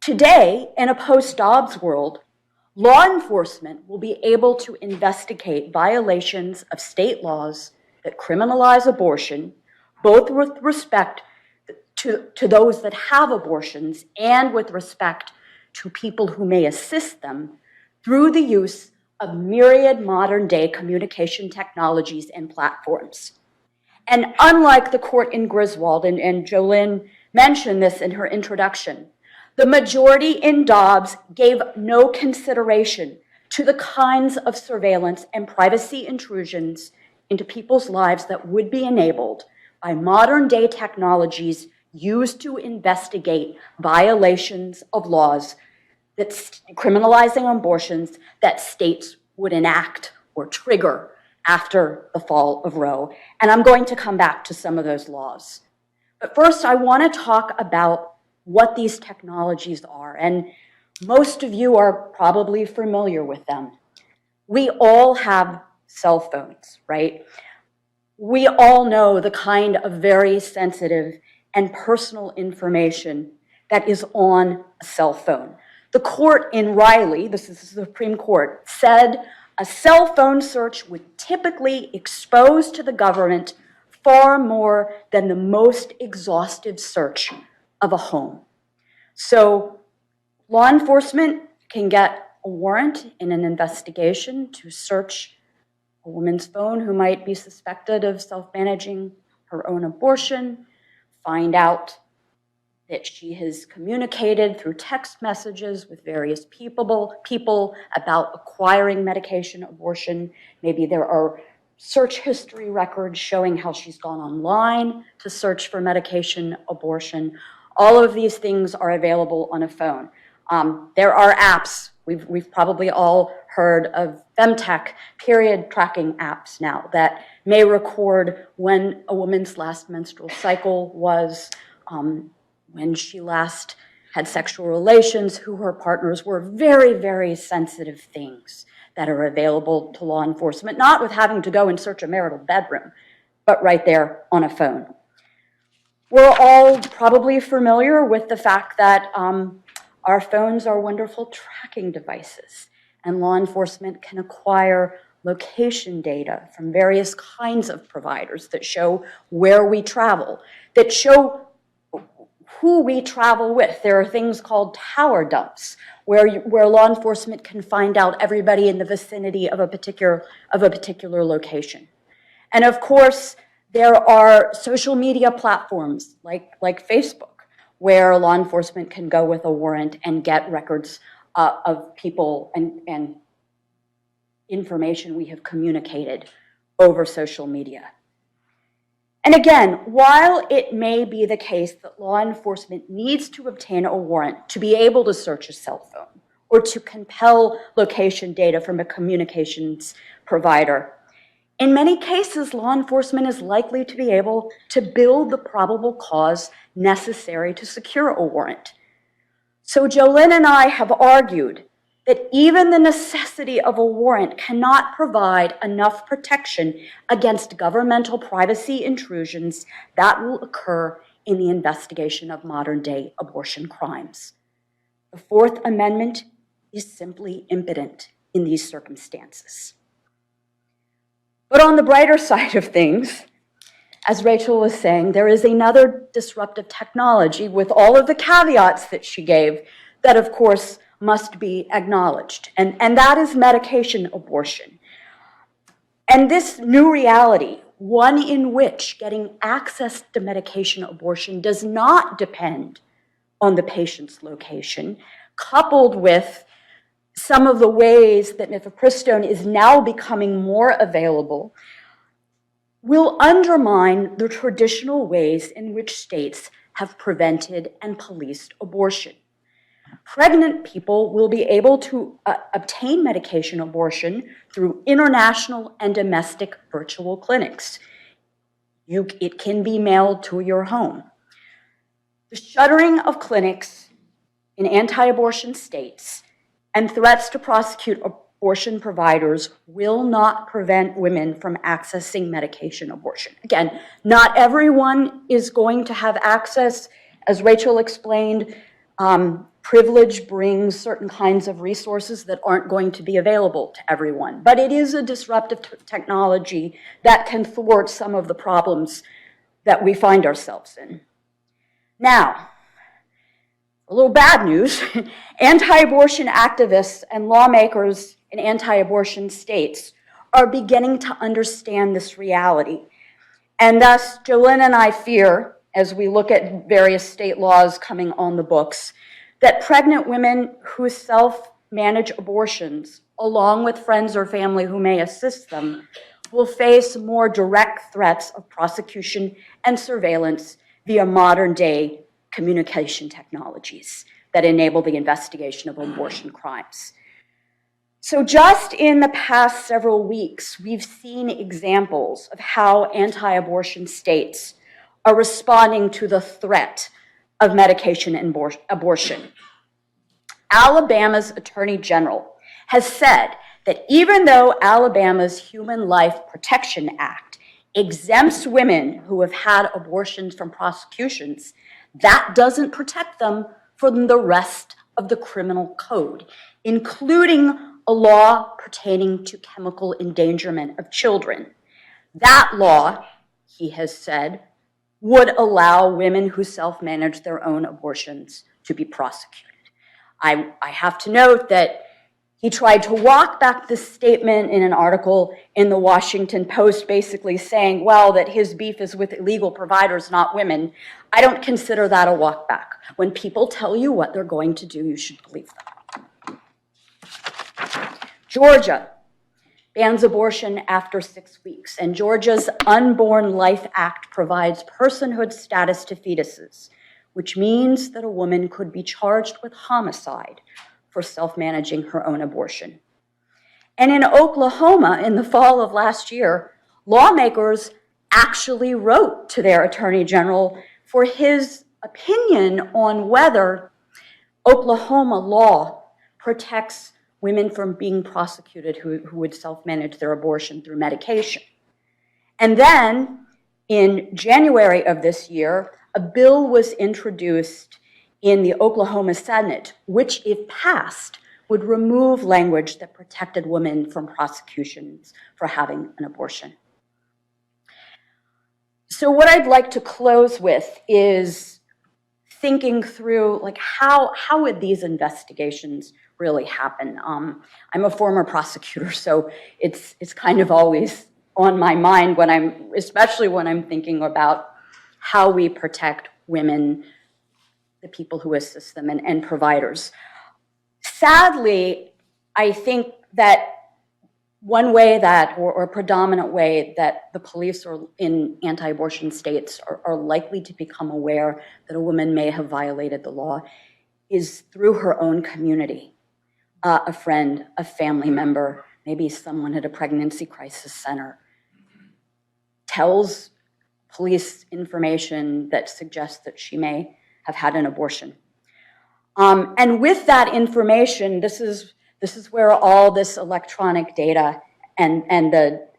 Today, in a post-Dobbs world, law enforcement will be able to investigate violations of state laws that criminalize abortion, both with respect to those that have abortions and with respect to people who may assist them through the use of myriad modern-day communication technologies and platforms. And unlike the court in Griswold, and Jolynn mentioned this in her introduction, the majority in Dobbs gave no consideration to the kinds of surveillance and privacy intrusions into people's lives that would be enabled by modern-day technologies used to investigate violations of laws that criminalizing abortions that states would enact or trigger after the fall of Roe. And I'm going to come back to some of those laws. But first, I want to talk about what these technologies are. And most of you are probably familiar with them. We all have cell phones, right? We all know the kind of very sensitive and personal information that is on a cell phone. The court in Riley, this is the Supreme Court, said a cell phone search would typically expose to the government far more than the most exhaustive search of a home. So law enforcement can get a warrant in an investigation to search a woman's phone who might be suspected of self-managing her own abortion, find out that she has communicated through text messages with various people about acquiring medication abortion. Maybe there are search history records showing how she's gone online to search for medication abortion. All of these things are available on a phone. There are apps. We've probably all heard of femtech period tracking apps now that may record when a woman's last menstrual cycle was, when she last had sexual relations, who her partners were. Very, very sensitive things that are available to law enforcement, not with having to go and search a marital bedroom, but right there on a phone. We're all probably familiar with the fact that our phones are wonderful tracking devices, and law enforcement can acquire location data from various kinds of providers that show where we travel, that show who we travel with. There are things called tower dumps, where law enforcement can find out everybody in the vicinity of a particular location. And of course, there are social media platforms like Facebook, where law enforcement can go with a warrant and get records of people and information we have communicated over social media. And again, while it may be the case that law enforcement needs to obtain a warrant to be able to search a cell phone or to compel location data from a communications provider, in many cases, law enforcement is likely to be able to build the probable cause necessary to secure a warrant. So Jolynn and I have argued that even the necessity of a warrant cannot provide enough protection against governmental privacy intrusions that will occur in the investigation of modern-day abortion crimes. The Fourth Amendment is simply impotent in these circumstances. But on the brighter side of things, as Rachel was saying, there is another disruptive technology with all of the caveats that she gave that, of course, must be acknowledged, and that is medication abortion. And this new reality, one in which getting access to medication abortion does not depend on the patient's location, coupled with some of the ways that mifepristone is now becoming more available, will undermine the traditional ways in which states have prevented and policed abortion. pregnant people will be able to obtain medication abortion through international and domestic virtual clinics. It can be mailed to your home. The shuttering of clinics in anti-abortion states and threats to prosecute abortion providers will not prevent women from accessing medication abortion. Again, not everyone is going to have access. As Rachel explained, privilege brings certain kinds of resources that aren't going to be available to everyone. But it is a disruptive technology that can thwart some of the problems that we find ourselves in. Now, a little bad news. Anti-abortion activists and lawmakers in anti-abortion states are beginning to understand this reality. And thus, Jolynn and I fear, as we look at various state laws coming on the books, that pregnant women who self-manage abortions, along with friends or family who may assist them, will face more direct threats of prosecution and surveillance via modern-day communication technologies that enable the investigation of abortion crimes. So just in the past several weeks, we've seen examples of how anti-abortion states are responding to the threat of medication and abortion. Alabama's Attorney General has said that even though Alabama's Human Life Protection Act exempts women who have had abortions from prosecutions, that doesn't protect them from the rest of the criminal code, including a law pertaining to chemical endangerment of children. That law, he has said, would allow women who self-manage their own abortions to be prosecuted. I have to note that he tried to walk back this statement in an article in the Washington Post, basically saying, well, that his beef is with illegal providers, not women. I don't consider that a walk back. When people tell you what they're going to do, you should believe them. Georgia bans abortion after 6 weeks, and Georgia's Unborn Life Act provides personhood status to fetuses, which means that a woman could be charged with homicide for self-managing her own abortion. And in Oklahoma, in the fall of last year, lawmakers actually wrote to their attorney general for his opinion on whether Oklahoma law protects women from being prosecuted who would self-manage their abortion through medication. And then in January of this year, a bill was introduced in the Oklahoma Senate, which, if passed, would remove language that protected women from prosecutions for having an abortion. So what I'd like to close with is thinking through, like, how would these investigations really happen? I'm a former prosecutor, so it's kind of always on my mind especially when I'm thinking about how we protect women, the people who assist them, and providers. Sadly, I think that one way that, or a predominant way that the police or in anti-abortion states are likely to become aware that a woman may have violated the law is through her own community. A friend, a family member, maybe someone at a pregnancy crisis center tells police information that suggests that she may have had an abortion. And with that information, this is where all this electronic data and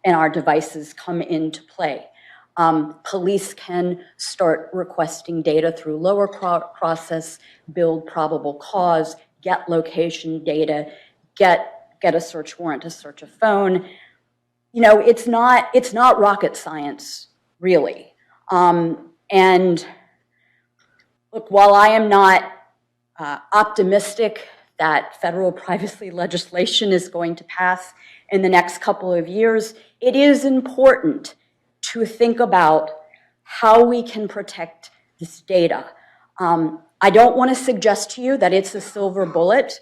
our devices come into play. Police can start requesting data through lower process, build probable cause, get location data, get a search warrant to search a phone. You know, it's not rocket science, really. And look, while I am not optimistic that federal privacy legislation is going to pass in the next couple of years, it is important to think about how we can protect this data. I don't want to suggest to you that it's a silver bullet.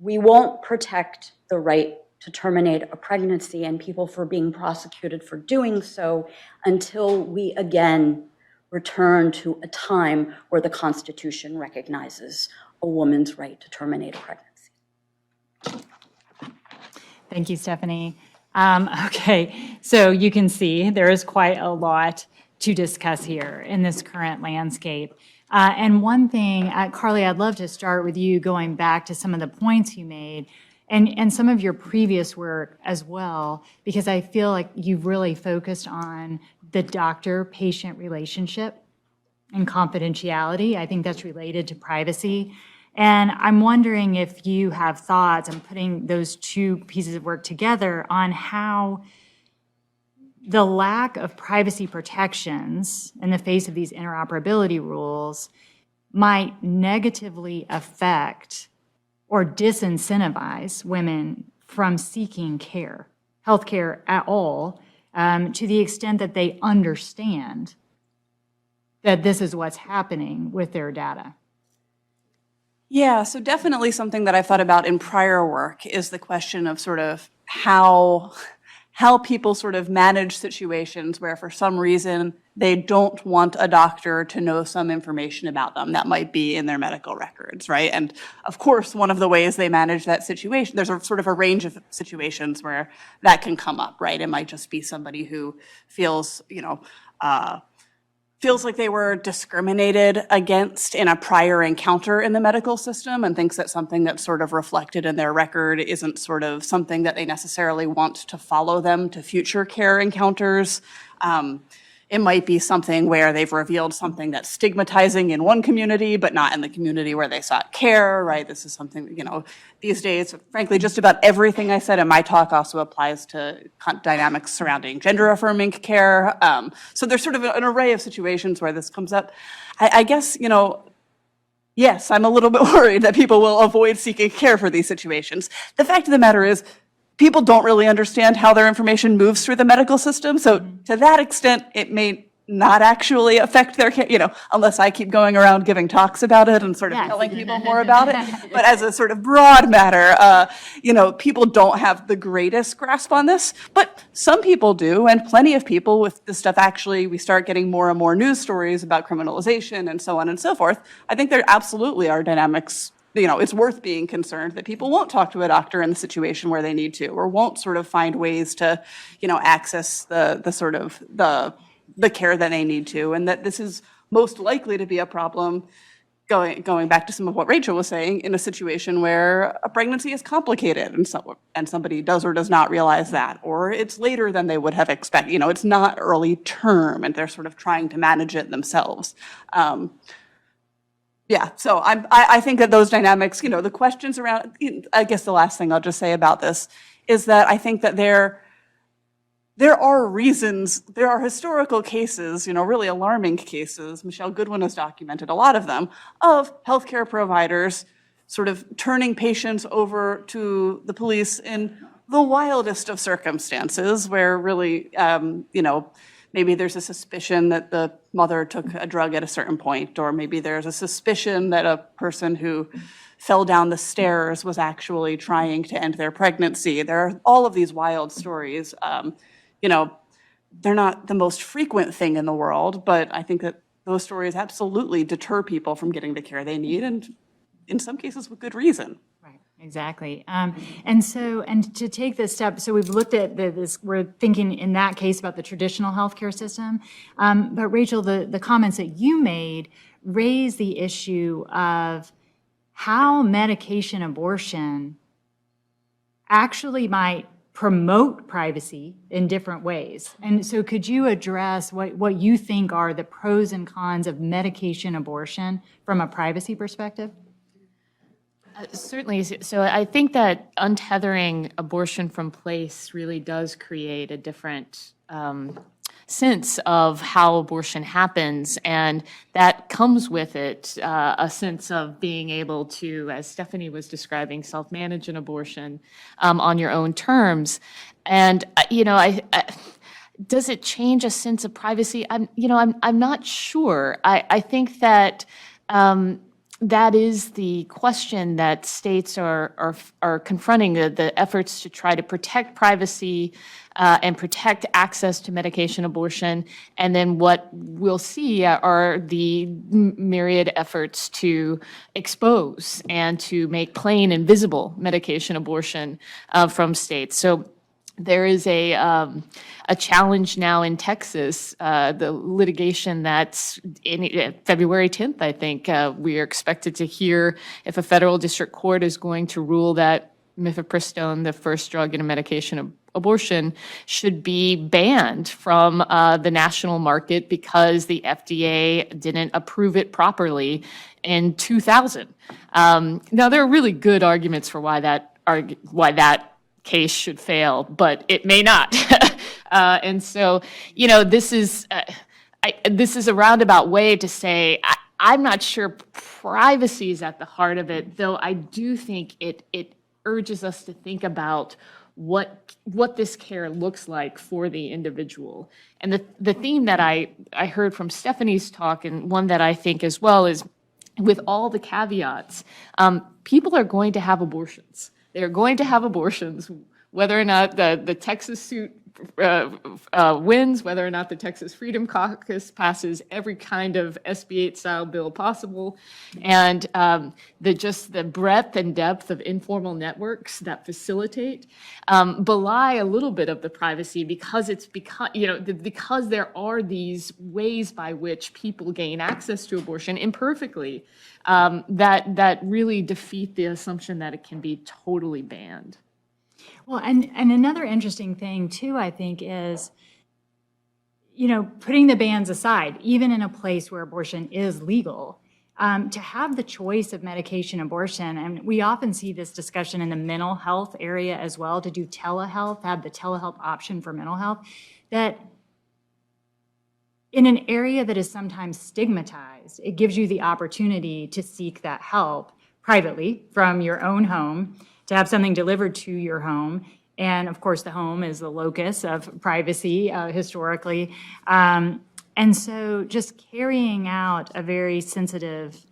We won't protect the right to terminate a pregnancy and people for being prosecuted for doing so until we again return to a time where the Constitution recognizes a woman's right to terminate a pregnancy. Thank you, Stephanie. Okay, so you can see there is quite a lot to discuss here in this current landscape. And one thing, Carly, I'd love to start with you going back to some of the points you made and some of your previous work as well, because I feel like you've really focused on the doctor-patient relationship and confidentiality. I think that's related to privacy. And I'm wondering if you have thoughts on putting those two pieces of work together on how the lack of privacy protections in the face of these interoperability rules might negatively affect or disincentivize women from seeking care, healthcare at all, to the extent that they understand that this is what's happening with their data. Yeah, so definitely something that I've thought about in prior work is the question of sort of how people sort of manage situations where for some reason they don't want a doctor to know some information about them that might be in their medical records, right? And of course, one of the ways they manage that situation, there's a sort of a range of situations where that can come up, right? It might just be somebody who feels, feels like they were discriminated against in a prior encounter in the medical system and thinks that something that's sort of reflected in their record isn't sort of something that they necessarily want to follow them to future care encounters. It might be something where they've revealed something that's stigmatizing in one community, but not in the community where they sought care, right? This is something, these days, frankly, just about everything I said in my talk also applies to dynamics surrounding gender-affirming care. So there's sort of an array of situations where this comes up. I guess, yes, I'm a little bit worried that people will avoid seeking care for these situations. The fact of the matter is, people don't really understand how their information moves through the medical system. So to that extent, it may not actually affect their care, unless I keep going around giving talks about it and sort of telling people more about it. But as a sort of broad matter, people don't have the greatest grasp on this, but some people do, and plenty of people with this stuff actually, we start getting more and more news stories about criminalization and so on and so forth. I think there absolutely are dynamics. It's worth being concerned that people won't talk to a doctor in the situation where they need to, or won't sort of find ways to, access the care that they need to, and that this is most likely to be a problem, going back to some of what Rachel was saying, in a situation where a pregnancy is complicated and somebody does or does not realize that, or it's later than they would have expected. It's not early term and they're sort of trying to manage it themselves. Yeah, so I think that those dynamics, the questions around, I guess the last thing I'll just say about this is that I think that there are reasons, there are historical cases, really alarming cases, Michelle Goodwin has documented a lot of them, of healthcare providers sort of turning patients over to the police in the wildest of circumstances where really, maybe there's a suspicion that the mother took a drug at a certain point, or maybe there's a suspicion that a person who fell down the stairs was actually trying to end their pregnancy. There are all of these wild stories. They're not the most frequent thing in the world, but I think that those stories absolutely deter people from getting the care they need, and in some cases with good reason. Exactly. And to take this step, so we've looked at this, we're thinking in that case about the traditional healthcare system. But Rachel, the comments that you made raise the issue of how medication abortion actually might promote privacy in different ways. And so could you address what you think are the pros and cons of medication abortion from a privacy perspective? Certainly. So I think that untethering abortion from place really does create a different sense of how abortion happens, and that comes with it a sense of being able to, as Stephanie was describing, self-manage an abortion on your own terms. And does it change a sense of privacy? I'm not sure. I think that that is the question that states are confronting, the efforts to try to protect privacy and protect access to medication abortion. And then what we'll see are the myriad efforts to expose and to make plain and visible medication abortion from states. So there is a challenge now in Texas, the litigation that's in February 10th, I think. We are expected to hear if a federal district court is going to rule that mifepristone, the first drug in a medication abortion, should be banned from the national market because the FDA didn't approve it properly in 2000. Now, there are really good arguments for why that case should fail, but it may not. And so, this is a roundabout way to say I'm not sure privacy is at the heart of it, though I do think it urges us to think about what this care looks like for the individual. And the theme that I heard from Stephanie's talk, and one that I think as well, is with all the caveats, people are going to have abortions. They're going to have abortions, whether or not the Texas suit wins, whether or not the Texas Freedom Caucus passes every kind of SB 8 style bill possible, and the breadth and depth of informal networks that facilitate belie a little bit of the privacy because there are these ways by which people gain access to abortion imperfectly that really defeat the assumption that it can be totally banned. Well, and another interesting thing, too, I think, is, putting the bans aside, even in a place where abortion is legal, to have the choice of medication abortion, and we often see this discussion in the mental health area as well, to do telehealth, have the telehealth option for mental health, that in an area that is sometimes stigmatized, it gives you the opportunity to seek that help privately from your own home, to have something delivered to your home. And of course, the home is the locus of privacy historically. And so just carrying out a very sensitive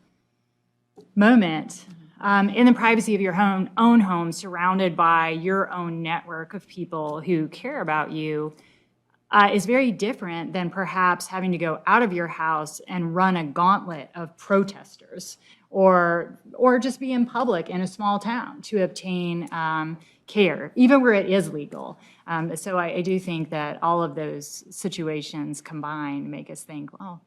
moment in the privacy of your own home, surrounded by your own network of people who care about you, is very different than perhaps having to go out of your house and run a gauntlet of protesters, or just be in public in a small town to obtain care, even where it is legal. So I do think that all of those situations combined make us think, well,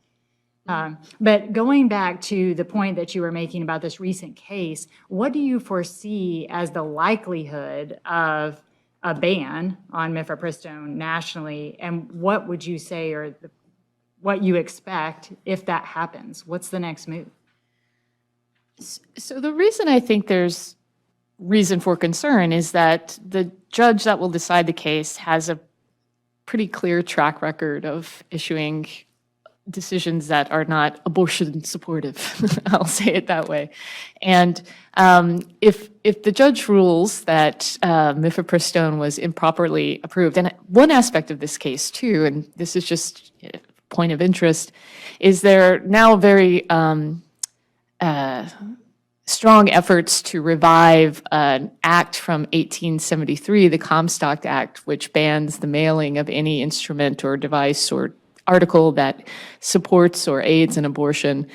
but going back to the point that you were making about this recent case, what do you foresee as the likelihood of a ban on mifepristone nationally, and what would you say or what you expect if that happens? What's the next move? So the reason I think there's reason for concern is that the judge that will decide the case has a pretty clear track record of issuing decisions that are not abortion supportive. I'll say it that way. And if the judge rules that mifepristone was improperly approved, and one aspect of this case too, and this is just a point of interest, is there now very strong efforts to revive an act from 1873, the Comstock Act, which bans the mailing of any instrument or device or article that supports or aids an abortion,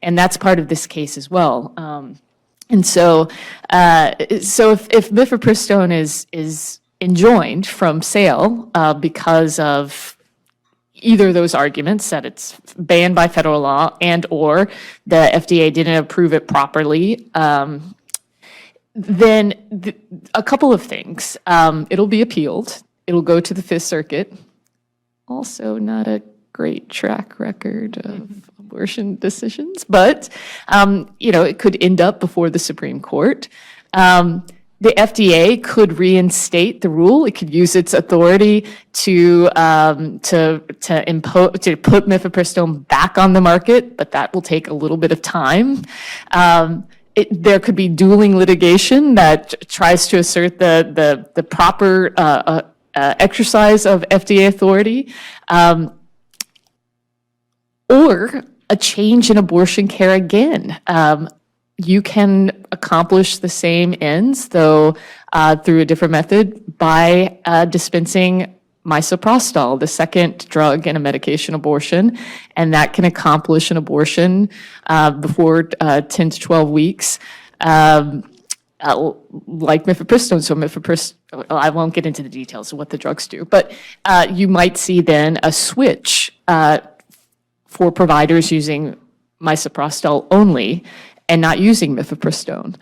and that's part of this case as well. And so if mifepristone is enjoined from sale because of either of those arguments, that it's banned by federal law and or the FDA didn't approve it properly, then a couple of things. It'll be appealed. It'll go to the Fifth Circuit. Also not a great track record of abortion decisions, but it could end up before the Supreme Court. The FDA could reinstate the rule. It could use its authority to put mifepristone back on the market, but that will take a little bit of time. There could be dueling litigation that tries to assert the proper exercise of FDA authority, or a change in abortion care again. you can accomplish the same ends, though through a different method, by dispensing misoprostol, the second drug in a medication abortion, and that can accomplish an abortion before 10 to 12 weeks. Like mifepristone. So mifepristone, I won't get into the details of what the drugs do, but you might see then a switch for providers using misoprostol only and not using mifepristone.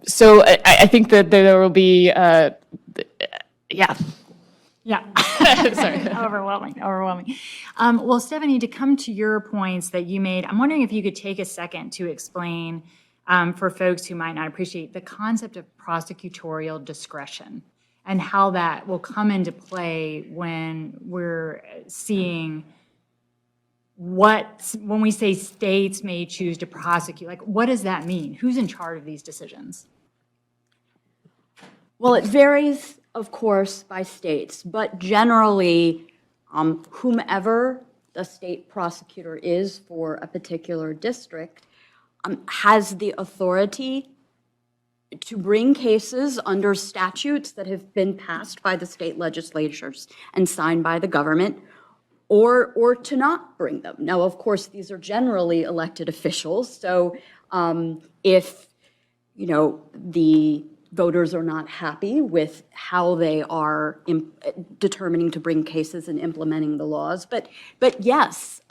So I think that there will be, yeah. Yeah. Sorry. Overwhelming. Well, Stephanie, to come to your points that you made, I'm wondering if you could take a second to explain for folks who might not appreciate the concept of prosecutorial discretion and how that will come into play when we're seeing when we say states may choose to prosecute, like what does that mean? Who's in charge of these decisions? Well, it varies, of course, by states, but generally, whomever the state prosecutor is for a particular district has the authority to bring cases under statutes that have been passed by the state legislatures and signed by the government, or to not bring them. Now, of course, these are generally elected officials, so if, the voters are not happy with how they are determining to bring cases and implementing the laws. But yes,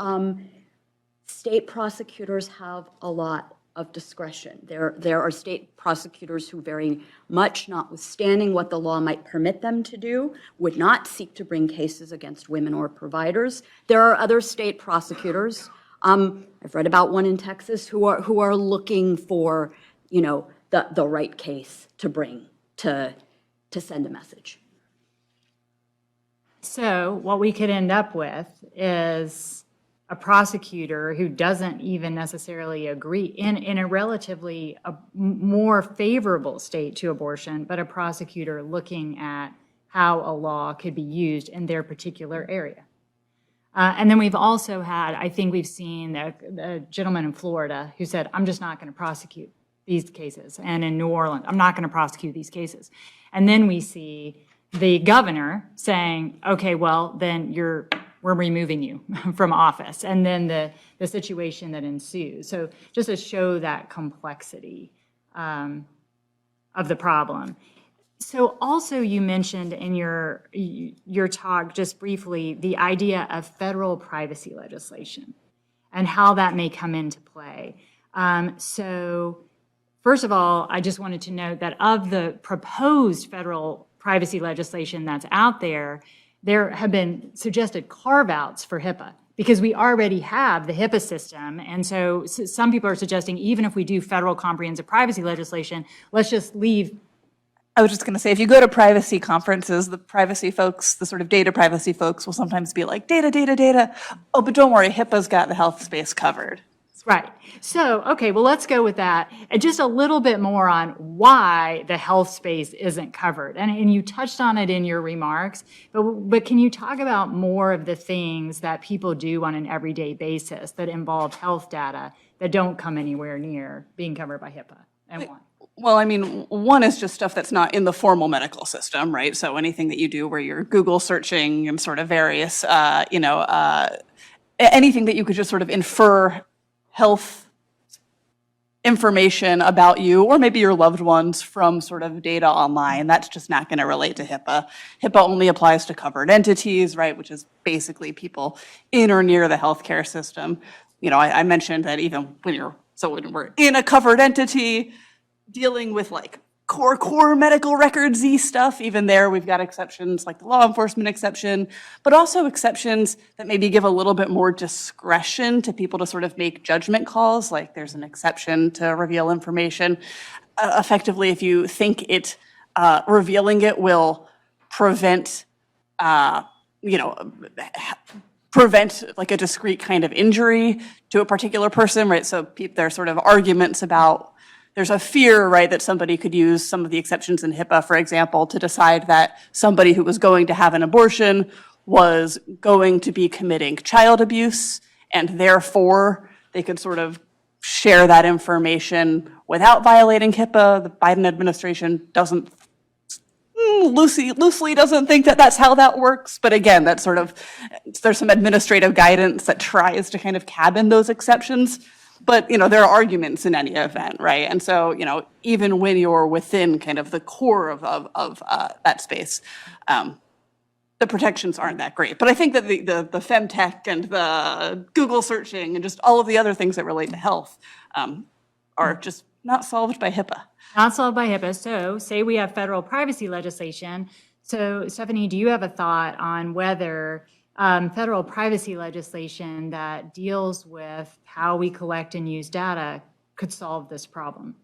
state prosecutors have a lot of discretion. There are state prosecutors who very much, notwithstanding what the law might permit them to do, would not seek to bring cases against women or providers. There are other state prosecutors, I've read about one in Texas, who are looking for, the right case to bring to send a message. So what we could end up with is a prosecutor who doesn't even necessarily agree in a relatively more favorable state to abortion, but a prosecutor looking at how a law could be used in their particular area. And then we've also had, I think we've seen a gentleman in Florida who said, I'm just not going to prosecute these cases. And in New Orleans, I'm not going to prosecute these cases. And then we see the governor saying, okay, well, then we're removing you from office. And then the situation that ensues. So just to show that complexity of the problem. So also you mentioned in your talk just briefly the idea of federal privacy legislation and how that may come into play. So first of all, I just wanted to note that of the proposed federal privacy legislation that's out there have been suggested carve-outs for HIPAA because we already have the HIPAA system. And so some people are suggesting even if we do federal comprehensive privacy legislation, let's just leave. I was just going to say, if you go to privacy conferences, the privacy folks, the sort of data privacy folks will sometimes be like, data. Oh, but don't worry, HIPAA's got the health space covered. Right. So, okay, well, let's go with that. And just a little bit more on why the health space isn't covered. And you touched on it in your remarks, but can you talk about more of the things that people do on an everyday basis that involve health data that don't come anywhere near being covered by HIPAA? And why? Well, I mean, one is just stuff that's not in the formal medical system, right? So anything that you do where you're Google searching and sort of various, anything that you could just sort of infer health information about you or maybe your loved ones from sort of data online, that's just not going to relate to HIPAA. HIPAA only applies to covered entities, right, which is basically people in or near the healthcare system. I mentioned that even when we're in a covered entity dealing with like core medical records-y stuff, even there we've got exceptions like the law enforcement exception, but also exceptions that maybe give a little bit more discretion to people to sort of make judgment calls, like there's an exception to reveal information. Effectively, if you think revealing it will prevent like a discrete kind of injury to a particular person, right? So there are sort of arguments about there's a fear, right, that somebody could use some of the exceptions in HIPAA, for example, to decide that somebody who was going to have an abortion was going to be committing child abuse, and therefore they could sort of share that information without violating HIPAA. The Biden administration doesn't loosely doesn't think that that's how that works. But again, that's sort of, there's some administrative guidance that tries to kind of cabin those exceptions. But, there are arguments in any event, right? And so, even when you're within kind of the core of that space, the protections aren't that great. But I think that the femtech and the Google searching and just all of the other things that relate to health are just not solved by HIPAA. Not solved by HIPAA. So say we have federal privacy legislation. So Stephanie, do you have a thought on whether federal privacy legislation that deals with how we collect and use data could solve this problem?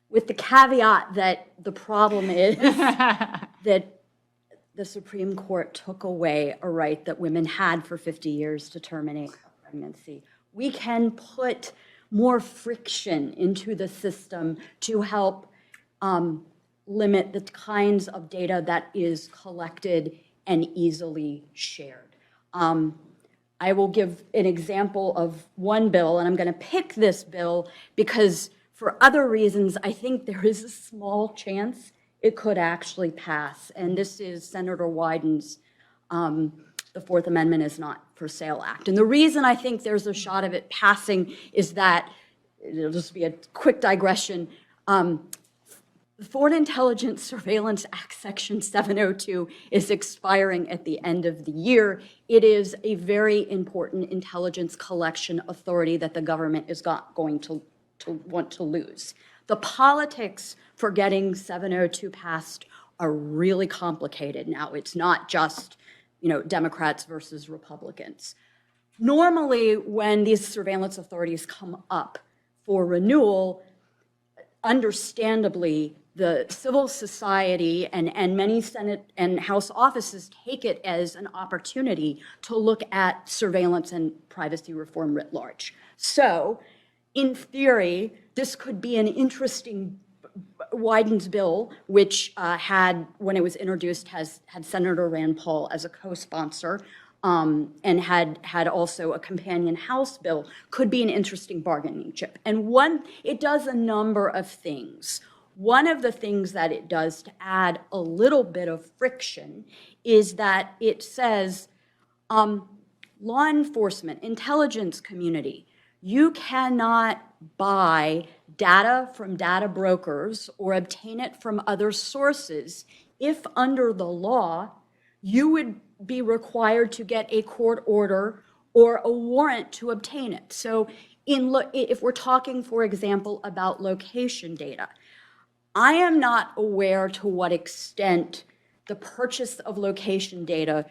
With the caveat that the problem is that the Supreme Court took away a right that women had for 50 years to terminate a pregnancy. We can put more friction into the system to help limit the kinds of data that is collected and easily shared. I will give an example of one bill, and I'm going to pick this bill because for other reasons, I think there is a small chance it could actually pass. And this is Senator Wyden's The Fourth Amendment is Not for Sale Act. And the reason I think there's a shot of it passing is that, it'll just be a quick digression, the Foreign Intelligence Surveillance Act, Section 702, is expiring at the end of the year. It is a very important intelligence collection authority that the government is not going to want to lose. The politics for getting 702 passed are really complicated now. It's not just, Democrats versus Republicans. Normally, when these surveillance authorities come up for renewal, understandably, the civil society and many Senate and House offices take it as an opportunity to look at surveillance and privacy reform writ large. So, in theory, this could be an interesting Wyden's bill, which had, when it was introduced, had Senator Rand Paul as a co-sponsor, and had also a companion House bill, could be an interesting bargaining chip. And it does a number of things. One of the things that it does to add a little bit of friction is that it says, law enforcement, intelligence community, you cannot buy data from data brokers or obtain it from other sources if under the law you would be required to get a court order or a warrant to obtain it. So if we're talking, for example, about location data, I am not aware to what extent the purchase of location data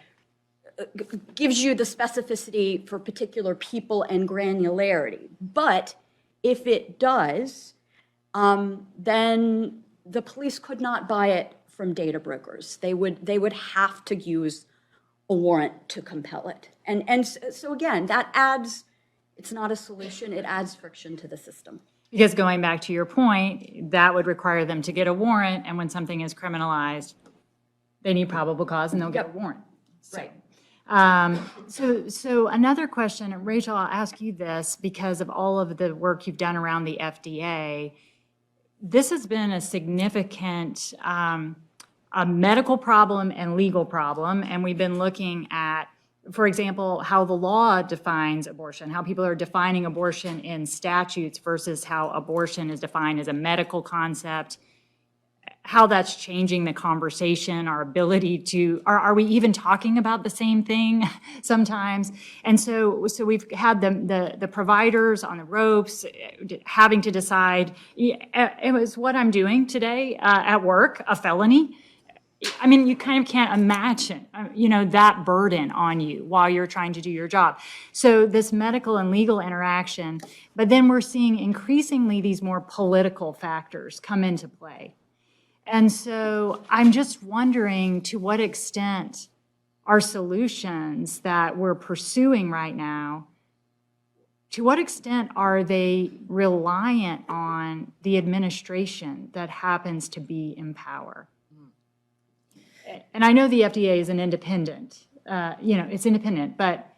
gives you the specificity for particular people and granularity. But if it does, then the police could not buy it from data brokers. They would have to use a warrant to compel it. And so again, that adds, it's not a solution, it adds friction to the system. Because going back to your point, that would require them to get a warrant, and when something is criminalized, they need probable cause and they'll get a warrant. Right. So another question, and Rachel, I'll ask you this because of all of the work you've done around the FDA. This has been a significant a medical problem and legal problem, and we've been looking at, for example, how the law defines abortion, how people are defining abortion in statutes versus how abortion is defined as a medical concept, how that's changing the conversation, our ability to, are we even talking about the same thing sometimes? And so we've had the providers on the ropes having to decide, it was what I'm doing today at work, a felony. I mean, you kind of can't imagine, that burden on you while you're trying to do your job. So this medical and legal interaction, but then we're seeing increasingly these more political factors come into play. And so I'm just wondering to what extent our solutions that we're pursuing right now, to what extent are they reliant on the administration that happens to be in power? And I know the FDA is an independent, it's independent, but.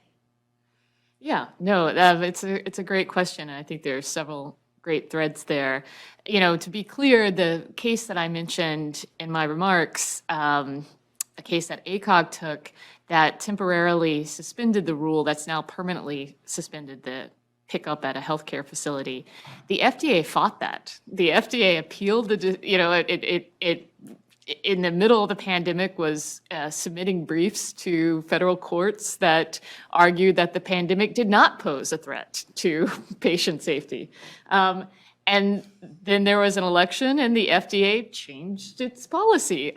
Yeah, no, it's a great question. And I think there are several great threads there. You know, to be clear, the case that I mentioned in my remarks, a case that ACOG took that temporarily suspended the rule that's now permanently suspended the pickup at a healthcare facility. The FDA fought that. The FDA appealed it in the middle of the pandemic was submitting briefs to federal courts that argued that the pandemic did not pose a threat to patient safety. And then there was an election and the FDA changed its policy.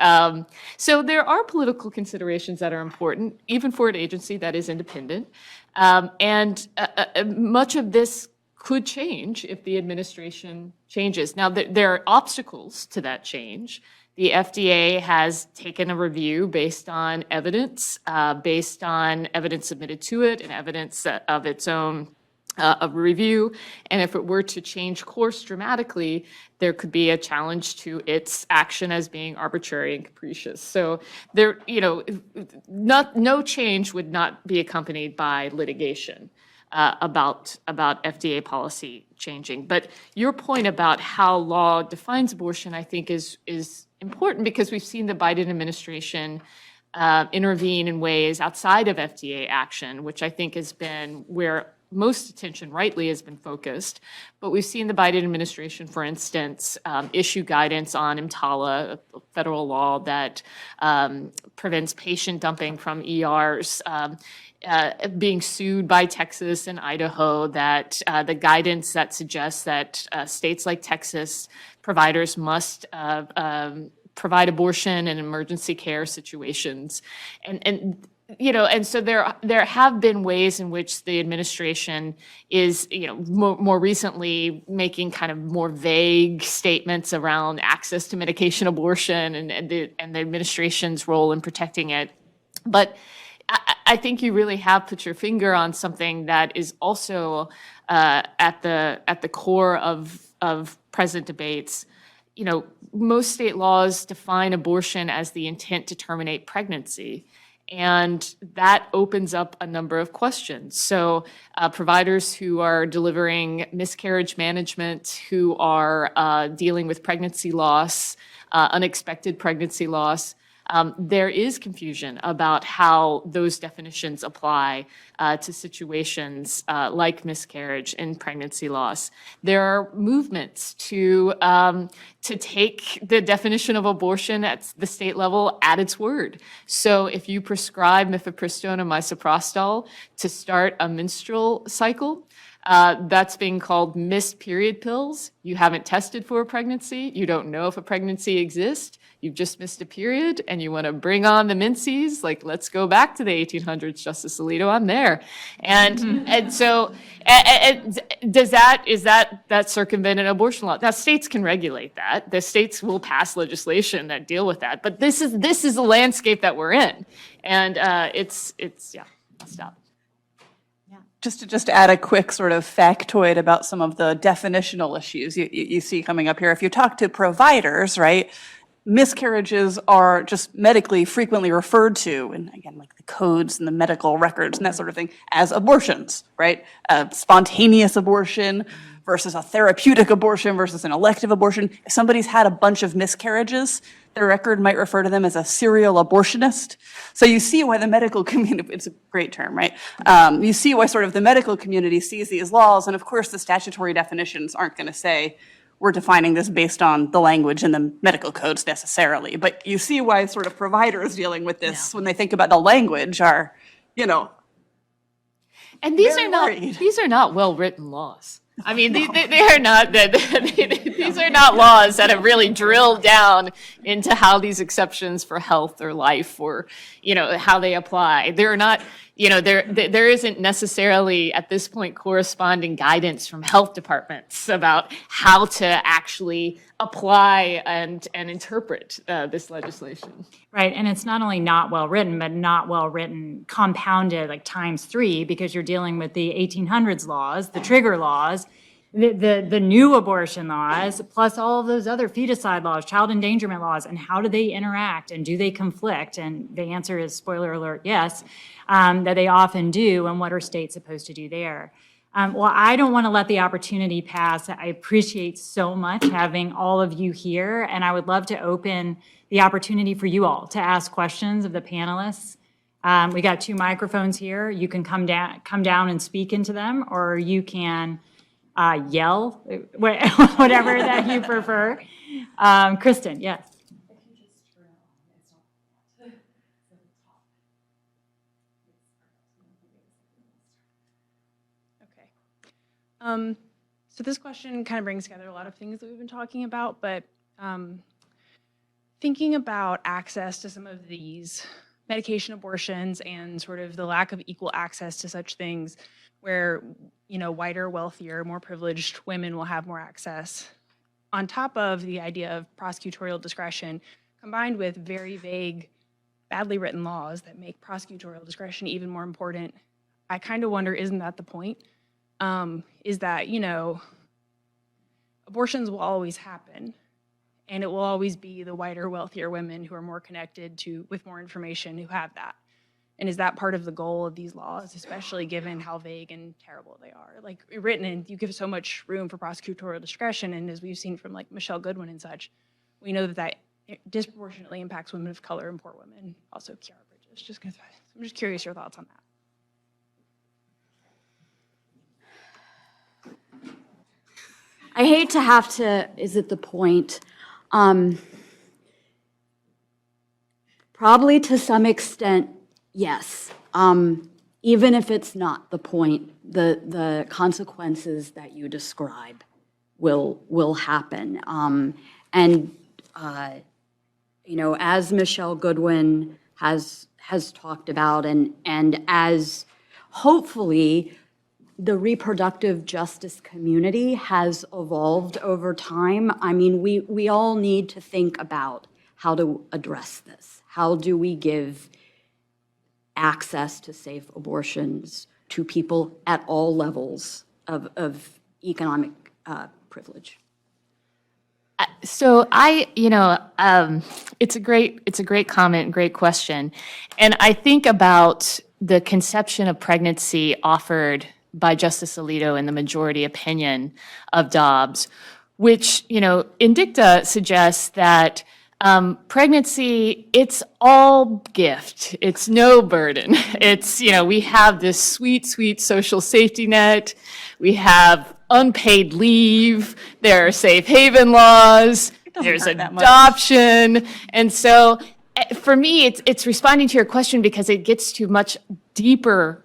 So there are political considerations that are important, even for an agency that is independent. And much of this could change if the administration changes. Now, there are obstacles to that change. The FDA has taken a review based on evidence submitted to it and evidence of its own of review. And if it were to change course dramatically, there could be a challenge to its action as being arbitrary and capricious. So there, no change would not be accompanied by litigation about FDA policy changing. But your point about how law defines abortion, I think, is important because we've seen the Biden administration intervene in ways outside of FDA action, which I think has been where most attention rightly has been focused. But we've seen the Biden administration, for instance, issue guidance on EMTALA, a federal law that prevents patient dumping from ERs, being sued by Texas and Idaho, that the guidance that suggests that states like Texas, providers must provide abortion and emergency care situations. And so there have been ways in which the administration is, more recently making kind of more vague statements around access to medication abortion and the administration's role in protecting it. But I think you really have put your finger on something that is also at the core of present debates. Most state laws define abortion as the intent to terminate pregnancy. And that opens up a number of questions. So providers who are delivering miscarriage management, who are dealing with pregnancy loss, unexpected pregnancy loss, there is confusion about how those definitions apply to situations like miscarriage and pregnancy loss. There are movements to take the definition of abortion at the state level at its word. So if you prescribe mifepristone and misoprostol to start a menstrual cycle, that's being called missed period pills. You haven't tested for a pregnancy. You don't know if a pregnancy exists. You've just missed a period and you want to bring on the menses. Like, let's go back to the 1800s, Justice Alito, I'm there. And so is that circumvent an abortion law? Now, states can regulate that. The states will pass legislation that deal with that. But this is the landscape that we're in. And stop. Just to add a quick sort of factoid about some of the definitional issues you see coming up here. If you talk to providers, right, miscarriages are just medically frequently referred to, and again, like the codes and the medical records and that sort of thing, as abortions, right? Spontaneous abortion versus a therapeutic abortion versus an elective abortion. If somebody's had a bunch of miscarriages, their record might refer to them as a serial abortionist. So you see why the medical community, it's a great term, right? You see why sort of the medical community sees these laws, and of course the statutory definitions aren't going to say, we're defining this based on the language in the medical codes necessarily. But you see why sort of providers dealing with this, when they think about the language, are, and these are not well-written laws. I mean, they are not these are not laws that have really drilled down into how these exceptions for health or life or, how they apply. They're not, there isn't necessarily at this point corresponding guidance from health departments about how to actually apply and interpret this legislation. Right, and it's not only not well-written, but not well-written compounded like times 3, because you're dealing with the 1800s laws, the trigger laws, the new abortion laws, plus all of those other feticide laws, child endangerment laws, and how do they interact and do they conflict? And the answer is, spoiler alert, yes, that they often do, and what are states supposed to do there? Well, I don't want to let the opportunity pass. I appreciate so much having all of you here, and I would love to open the opportunity for you all to ask questions of the panelists. We got 2 microphones here. You can come down and speak into them, or you can yell, whatever that you prefer. Kristen, yes. So this question kind of brings together a lot of things that we've been talking about, but thinking about access to some of these medication abortions and sort of the lack of equal access to such things where, you know, whiter, wealthier, more privileged women will have more access, on top of the idea of prosecutorial discretion, combined with very vague, badly written laws that make prosecutorial discretion even more important, I kind of wonder, isn't that the point? Is that, you know, abortions will always happen, and it will always be the whiter, wealthier women who are more connected to, with more information, who have that. And is that part of the goal of these laws, especially given how vague and terrible they are? Like, written, and you give so much room for prosecutorial discretion, and as we've seen from like Michelle Goodwin and such, we know that that disproportionately impacts women of color and poor women, also Kiara Bridges. Just because I'm just curious your thoughts on that. I hate to have to, is it the point? Probably to some extent, yes. Even if it's not the point, the consequences that you describe will happen. You know, as Michelle Goodwin has talked about, and as hopefully the reproductive justice community has evolved over time. I mean, we all need to think about how to address this. How do we give access to safe abortions to people at all levels of economic privilege? So it's a great comment and great question. And I think about the conception of pregnancy offered by Justice Alito in the majority opinion of Dobbs, which, you know, in dicta suggests that pregnancy, it's all gift. It's no burden. It's, you know, we have this sweet, sweet social safety net. We have unpaid leave. There are safe haven laws. There's adoption. And so for me, it's responding to your question because it gets to much deeper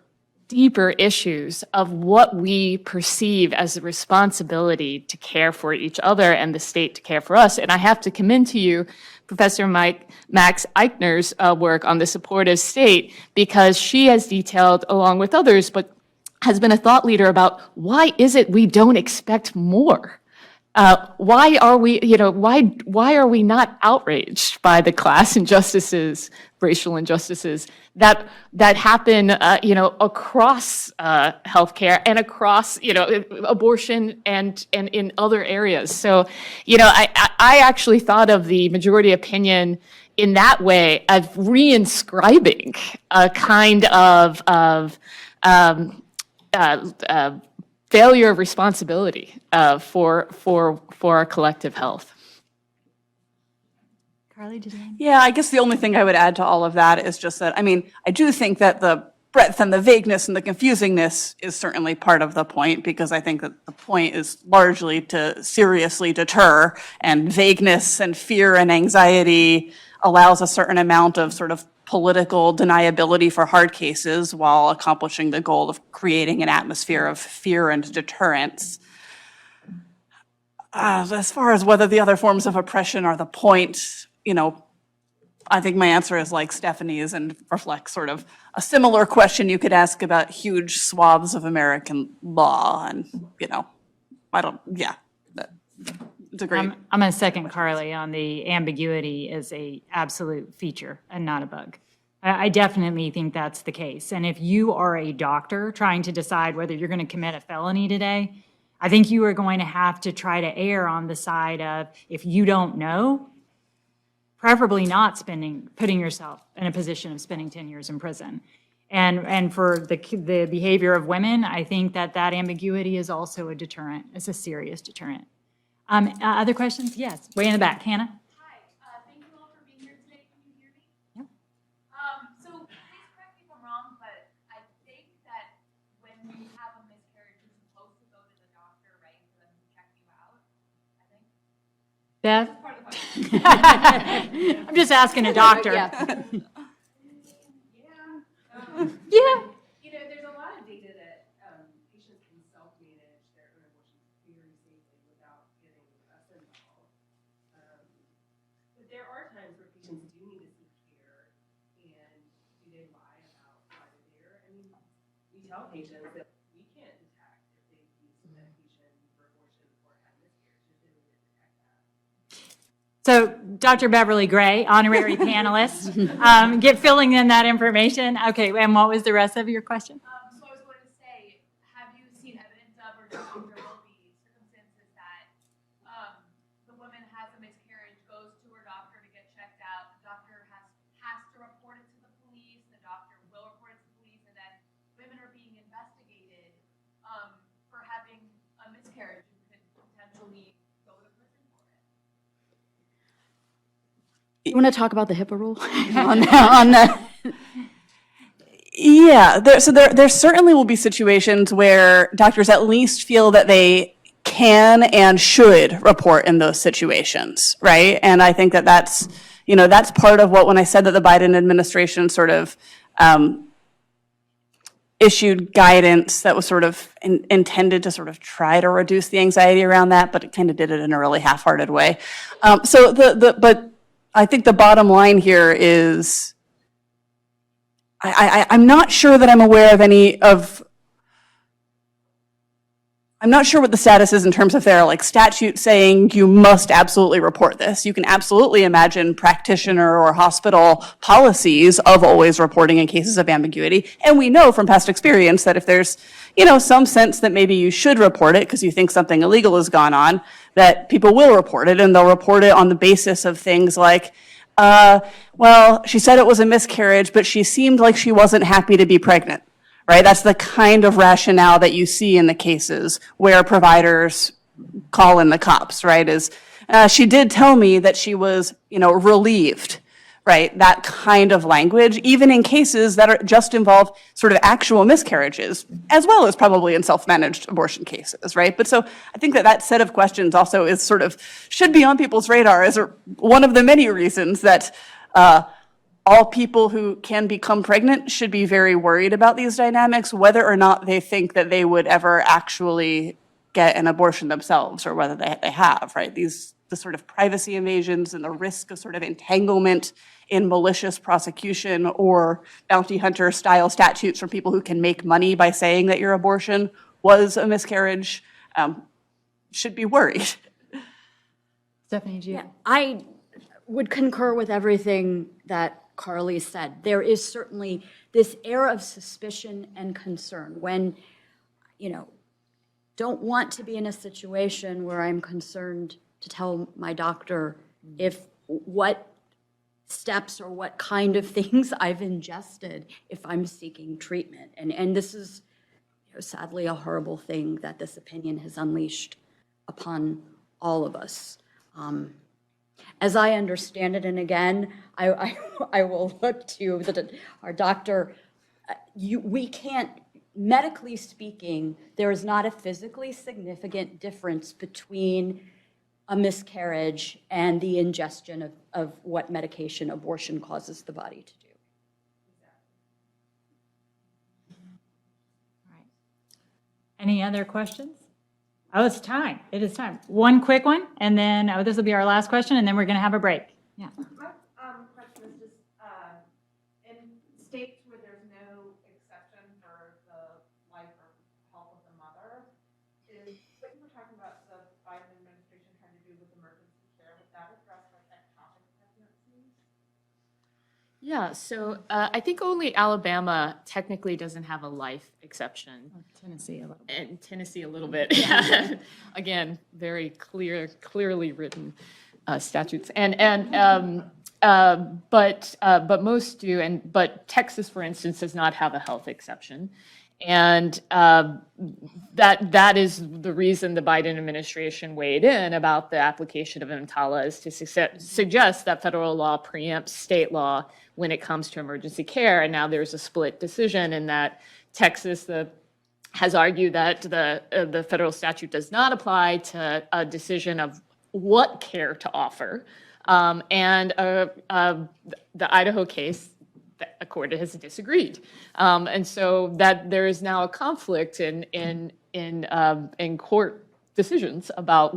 issues of what we perceive as the responsibility to care for each other and the state to care for us. And I have to commend to you Professor Max Eichner's work on the supportive state, because she has detailed, along with others, but has been a thought leader about why is it we don't expect more? Why are we, why are we not outraged by the class injustices, racial injustices that happen, across healthcare and across, abortion and in other areas? So, I actually thought of the majority opinion in that way of reinscribing a kind of failure of responsibility for our collective health. Carly, did you? Yeah, I guess the only thing I would add to all of that is just that, I do think that the breadth and the vagueness and the confusingness is certainly part of the point, because I think that the point is largely to seriously deter, and vagueness and fear and anxiety allows a certain amount of sort of political deniability for hard cases while accomplishing the goal of creating an atmosphere of fear and deterrence. As far as whether the other forms of oppression are the point, I think my answer is like Stephanie's and reflects sort of a similar question you could ask about huge swaths of American law. And, it's a great. I'm going to second Carly on the ambiguity is a absolute feature and not a bug. I definitely think that's the case. And if you are a doctor trying to decide whether you're going to commit a felony today, I think you are going to have to try to err on the side of, if you don't know, preferably not putting yourself in a position of spending 10 years in prison. And for the behavior of women, I think that ambiguity is also a deterrent. It's a serious deterrent. Other questions? Yes, way in the back. Hannah? Hi, thank you all for being here today. Can you hear me? Yep. So please correct me if I'm wrong, but I think that when you have a miscarriage, you're supposed to go to the doctor, right, for them to check you out, I think. Beth? I'm just asking a doctor. Yeah. Yeah. You know, there's a lot of data that patients can self-manage their own abortions very safely without getting us involved. But there are times where patients do need to seek care, and do they lie about why they're there? I mean, we tell patients that we can't detect if they've used medication for abortion or had miscarriages, they need to detect that. So Dr. Beverly Gray, honorary panelist, filling in that information. Okay, and what was the rest of your question? So I was going to say, have you seen evidence of, or do you think there will be circumstances that the woman has a miscarriage, goes to her doctor to get checked out, the doctor has to report it to the police, the doctor will report it to the police, and then women are being investigated for having a miscarriage and could potentially go to prison for it? You want to talk about the HIPAA rule on that? Yeah, there certainly will be situations where doctors at least feel that they can and should report in those situations, right? And I think that that's part of what, when I said that the Biden administration sort of issued guidance that was sort of intended to sort of try to reduce the anxiety around that, but it kind of did it in a really half-hearted way. But I think the bottom line here is I'm not sure that I'm aware of I'm not sure what the status is in terms of their statute saying you must absolutely report this. You can absolutely imagine practitioner or hospital policies of always reporting in cases of ambiguity. And we know from past experience that if there's, some sense that maybe you should report it because you think something illegal has gone on, that people will report it, and they'll report it on the basis of things like, well, she said it was a miscarriage, but she seemed like she wasn't happy to be pregnant, right? That's the kind of rationale that you see in the cases where providers call in the cops, right? Is she did tell me that she was, relieved, right? That kind of language, even in cases that just involve sort of actual miscarriages, as well as probably in self-managed abortion cases, right? But so I think that set of questions also is should be on people's radar as one of the many reasons that all people who can become pregnant should be very worried about these dynamics, whether or not they think that they would ever actually get an abortion themselves, or whether they have, right? The sort of privacy invasions and the risk of sort of entanglement in malicious prosecution or bounty hunter style statutes from people who can make money by saying that your abortion was a miscarriage should be worried. Stephanie, do you? Yeah, I would concur with everything that Carly said. There is certainly this air of suspicion and concern when, don't want to be in a situation where I'm concerned to tell my doctor what steps or what kind of things I've ingested if I'm seeking treatment. And this is sadly a horrible thing that this opinion has unleashed upon all of us. As I understand it, and again, I will look to our doctor, we can't, medically speaking, there is not a physically significant difference between a miscarriage and the ingestion of what medication abortion causes the body to do. All right. Any other questions? Oh, it's time. It is time. One quick one, and then this will be our last question, and then we're going to have a break. Yeah. My question is just, in states where there's no exception for the life or health of the mother, is what you were talking about the Biden administration trying to do with emergency care, would that address ectopic pregnancies? Yeah, so I think only Alabama technically doesn't have a life exception. Tennessee a little bit. And Tennessee a little bit. Again, very clearly written statutes. And but most do, but Texas, for instance, does not have a health exception. And that is the reason the Biden administration weighed in about the application of EMTALA, is to suggest that federal law preempts state law when it comes to emergency care. And now there's a split decision in that Texas has argued that the federal statute does not apply to a decision of what care to offer. And the Idaho case, the court has disagreed, and so that there is now a conflict in court decisions about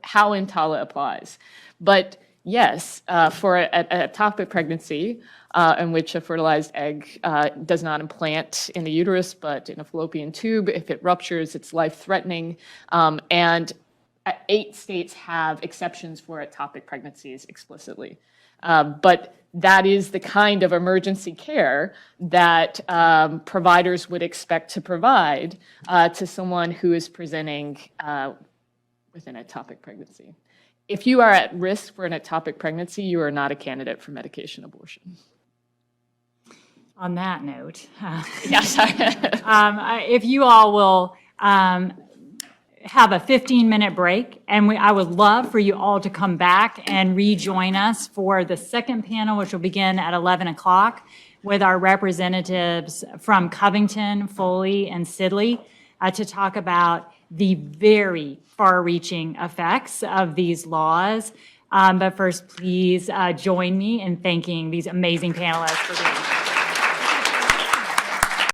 how EMTALA applies. But yes, for a ectopic pregnancy in which a fertilized egg does not implant in the uterus but in a fallopian tube, if it ruptures, it's life-threatening, and 8 states have exceptions for ectopic pregnancies explicitly. But that is the kind of emergency care that providers would expect to provide to someone who is presenting with an ectopic pregnancy. If you are at risk for an ectopic pregnancy, you are not a candidate for medication abortion. On that note, Yes. if you all will have a 15-minute break, and I would love for you all to come back and rejoin us for the second panel, which will begin at 11 o'clock with our representatives from Covington, Foley, and Sidley to talk about the very far-reaching effects of these laws. But first, please join me in thanking these amazing panelists for being here.